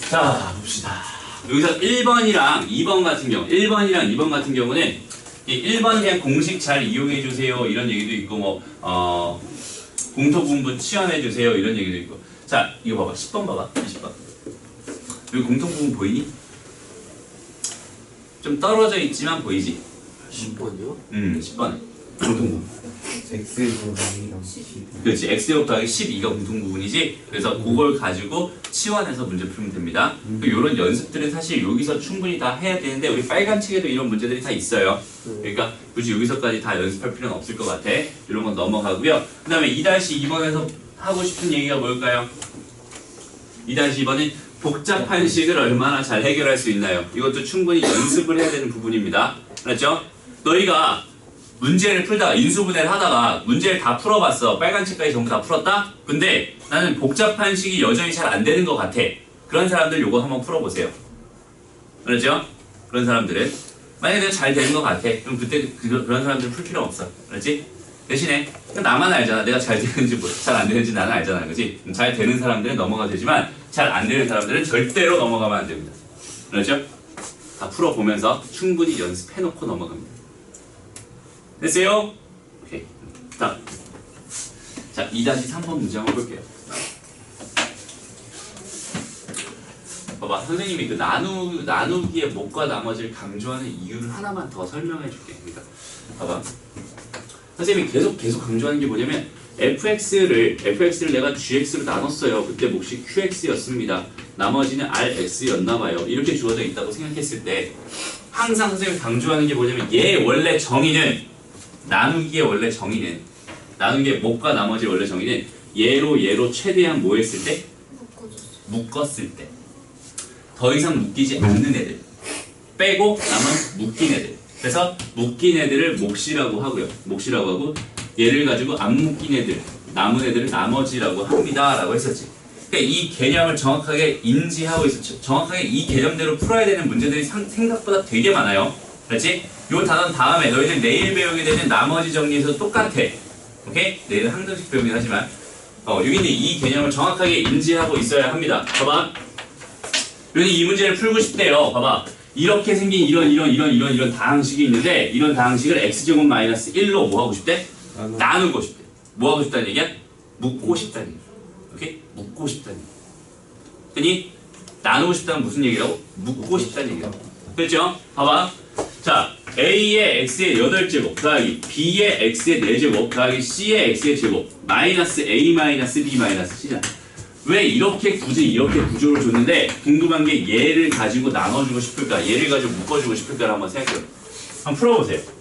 자, 봅시다. 여기서 1번이랑 2번 같은 경우, 1번이랑 2번 같은 경우는 이 1번 그냥 공식 잘 이용해 주세요 이런 얘기도 있고 뭐 공통분분 취함해 주세요 이런 얘기도 있고. 자, 이거 봐봐. 10번 봐봐. 20번. 여기 공통분분 보이니? 좀 떨어져 있지만 보이지? 10번이요? 10번. 공통분분. x분이랑 10. 그렇지. x제곱 더하기 12가 공통부분이지. 그래서 그걸 가지고 치환해서 문제 풀면 됩니다. 이런 연습들은 사실 여기서 충분히 다 해야 되는데 우리 빨간 책에도 이런 문제들이 다 있어요. 그러니까 굳이 여기서까지 다 연습할 필요는 없을 것 같아. 이런 건 넘어가고요. 그 다음에 2-2번에서 하고 싶은 얘기가 뭘까요? 2-2번은 복잡한 식을 얼마나 잘 해결할 수 있나요? 이것도 충분히 연습을 해야 되는 부분입니다. 알았죠? 너희가 문제를 풀다가 인수분해를 하다가 문제를 다 풀어봤어. 빨간 책까지 전부 다 풀었다? 근데 나는 복잡한 식이 여전히 잘 안 되는 것 같아. 그런 사람들 요거 한번 풀어보세요. 알았죠? 그런 사람들은 만약에 내가 잘 되는 것 같아. 그럼 그때 그런 사람들은 풀 필요 없어. 알았지? 대신에 나만 알잖아. 내가 잘 되는지 잘 안 되는지 나는 알잖아. 그치? 잘 되는 사람들은 넘어가도 되지만 잘 안 되는 사람들은 절대로 넘어가면 안 됩니다. 알았죠? 다 풀어보면서 충분히 연습해놓고 넘어갑니다. 됐어요? 오케이. 다음. 자, 2-3번 문제 한번 볼게요. 봐봐, 선생님이 그 나누기의 목과 나머지를 강조하는 이유를 하나만 더 설명해 줄게. 그러니까, 봐봐. 선생님이 계속 강조하는 게 뭐냐면, fx를 내가 gx로 나눴어요. 그때 몫이 qx였습니다. 나머지는 rx였나봐요. 이렇게 주어져 있다고 생각했을 때, 항상 선생님이 강조하는 게 뭐냐면, 얘 원래 정의는, 나누기의 원래 정의는, 나누기의 목과 나머지 원래 정의는 얘로 최대한 뭐 했을 때? 묶었을 때. 더 이상 묶이지 않는 애들. 빼고 남은 묶인 애들. 그래서 묶인 애들을 몫이라고 하고요. 몫이라고 하고 얘를 가지고 안 묶인 애들, 남은 애들을 나머지라고 합니다라고 했었지. 그러니까 이 개념을 정확하게 인지하고 있어. 정확하게 이 개념대로 풀어야 되는 문제들이 생각보다 되게 많아요. 그렇지? 요 단원 다음에 너희들 내일 배우게 되는 나머지 정리에서 똑같아. 오케이? 내일은 항정식 배우긴 하지만 유빈이 이 개념을 정확하게 인지하고 있어야 합니다. 봐봐. 유빈이 이 문제를 풀고 싶대요. 봐봐. 이렇게 생긴 이런 다항식이 있는데 이런 다항식을 x제곱 마이너스 1로 뭐 하고 싶대? 나누고 싶대. 뭐 하고 싶다는 얘기야? 묶고 싶다는 얘기야. 오케이? 묶고 싶다는 얘기야. 그니 나누고 싶다는 무슨 얘기라고? 묶고 싶다는 얘기야. 그렇죠? 봐봐. 자, A의 X의 8제곱 더하기 B의 X의 4제곱 더하기 C의 X의 제곱 마이너스 A 마이너스 B 마이너스 C잖아. 왜 이렇게 굳이 이렇게 구조를 줬는데 궁금한 게 얘를 가지고 나눠주고 싶을까? 얘를 가지고 묶어주고 싶을까를 한번 생각해요. 한번 풀어보세요.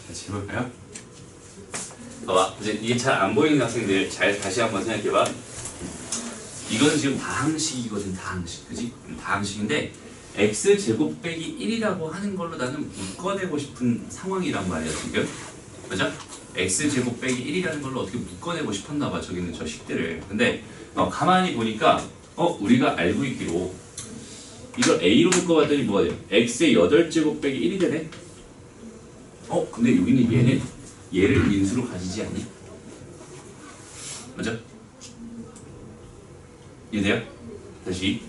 다시 해볼까요? 봐봐. 이제 이게 잘 안 보이는 학생들 잘 다시 한번 생각해봐. 이건 지금 다항식이거든. 다항식. 그지? 다항식인데 x제곱 빼기 1이라고 하는 걸로 나는 묶어내고 싶은 상황이란 말이야 지금. 그죠? x제곱 빼기 1이라는 걸로 어떻게 묶어내고 싶었나 봐. 저기 있는 저 식들을. 근데 가만히 보니까 우리가 알고 있기로 이걸 a로 묶어봤더니 뭐가 돼요? x의 8제곱 빼기 1이 되네? 근데 여기는 얘는 얘를 인수로 가지지 않니? 맞아? 이해돼요? 다시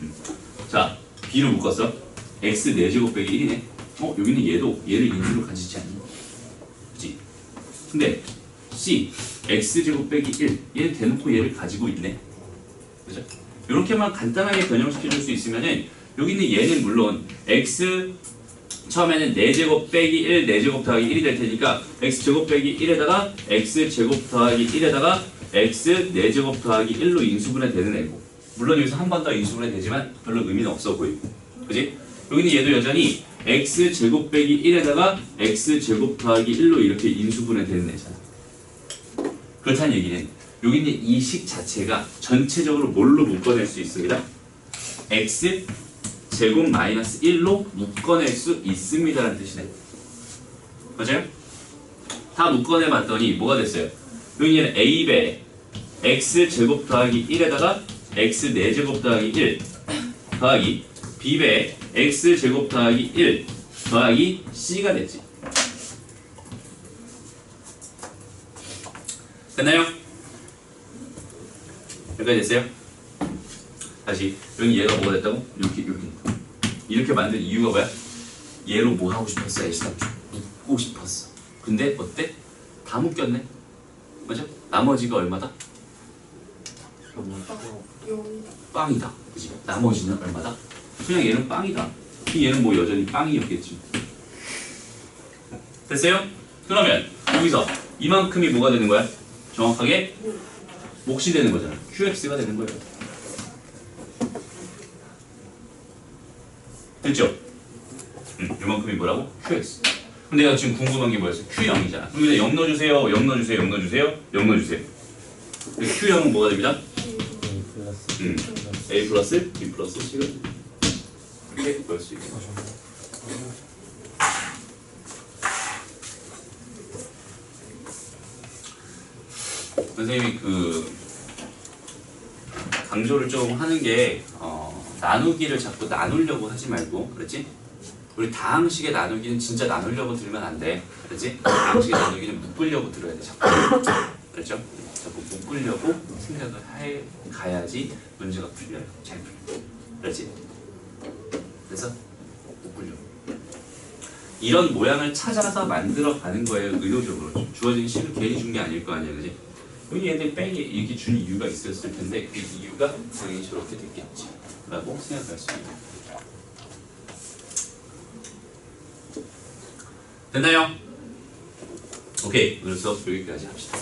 자, b로 묶었어. x 4제곱 빼기 1이네. 여기는 얘도 얘를 인수로 가지지 않니? 그치? 근데 c x제곱 빼기 1 얘는 대놓고 얘를 가지고 있네. 그죠? 이렇게만 간단하게 변형시켜줄 수 있으면은 여기 있는 얘는 물론 x 처음에는 4제곱 빼기 1, 4제곱 더하기 1이 될 테니까 x제곱 빼기 1에다가 x제곱 더하기 1에다가 x 4제곱 더하기 1로 인수분해 되는 애고, 물론 여기서 한 번 더 인수분해 되지만 별로 의미는 없어 보이고, 그지? 여기는 얘도 여전히 x제곱 빼기 1에다가 x제곱 더하기 1로 이렇게 인수분해 되는 애잖아. 그렇다는 얘기는 여기 있는 이 식 자체가 전체적으로 뭘로 묶어낼 수 있습니다? x 제곱 마이너스 1로 묶어낼 수 있습니다라는 뜻이네. 맞아요? 다 묶어내봤더니 뭐가 됐어요? 여기는 a배 x 제곱 더하기 1에다가 x 4제곱 더하기 1 더하기 b배 x 제곱 더하기 1 더하기 c가 됐지. 됐나요? 여기까지 됐어요? 다시 여기 얘가 뭐가 됐다고? 이렇게 만든 이유가 뭐야? 얘로 뭐 하고 싶었어? 애시당 묶고 싶었어. 근데 어때? 다 묶였네. 맞아? 나머지가 얼마다? 빵이다. 그치? 나머지는 얼마다? 그냥 얘는 빵이다. 얘는 뭐 여전히 빵이었겠지. 됐어요? 그러면 여기서 이만큼이 뭐가 되는 거야? 정확하게 몫이 되는 거잖아. QX가 되는 거예요. 됐죠? 요만큼이 뭐라고? QX. 근데 내가 지금 궁금한 게 뭐였어? Q0이잖아. 그럼 여기다 0 넣어주세요, 0 넣어주세요, 0 넣어주세요, 0 넣어주세요. Q0은 뭐가 됩니다? A 플러스 A 플러스 B 플러스 C를 이렇게 볼 수 있겠죠. 선생님이 강조를 좀 하는 게 나누기를 자꾸 나누려고 하지 말고, 그렇지? 우리 다항식의 나누기는 진짜 나누려고 들으면 안 돼, 그렇지? 다항식의 나누기는 묶으려고 들어야 돼, 자꾸. 그렇죠? 자꾸 묶으려고 생각을 해 가야지 문제가 풀려요, 잘 풀려. 그렇지? 그래서 묶으려고. 이런 모양을 찾아서 만들어 가는 거예요, 의도적으로. 주어진 식을 괜히 준 게 아닐 거 아니야, 그지? 여기 얘들 빼기 이렇게 준 이유가 있었을 텐데 그 이유가 당연히 저렇게 됐겠지 라고 생각할 수 있는. 됐나요? 오케이, 오늘 수업 여기까지 합시다.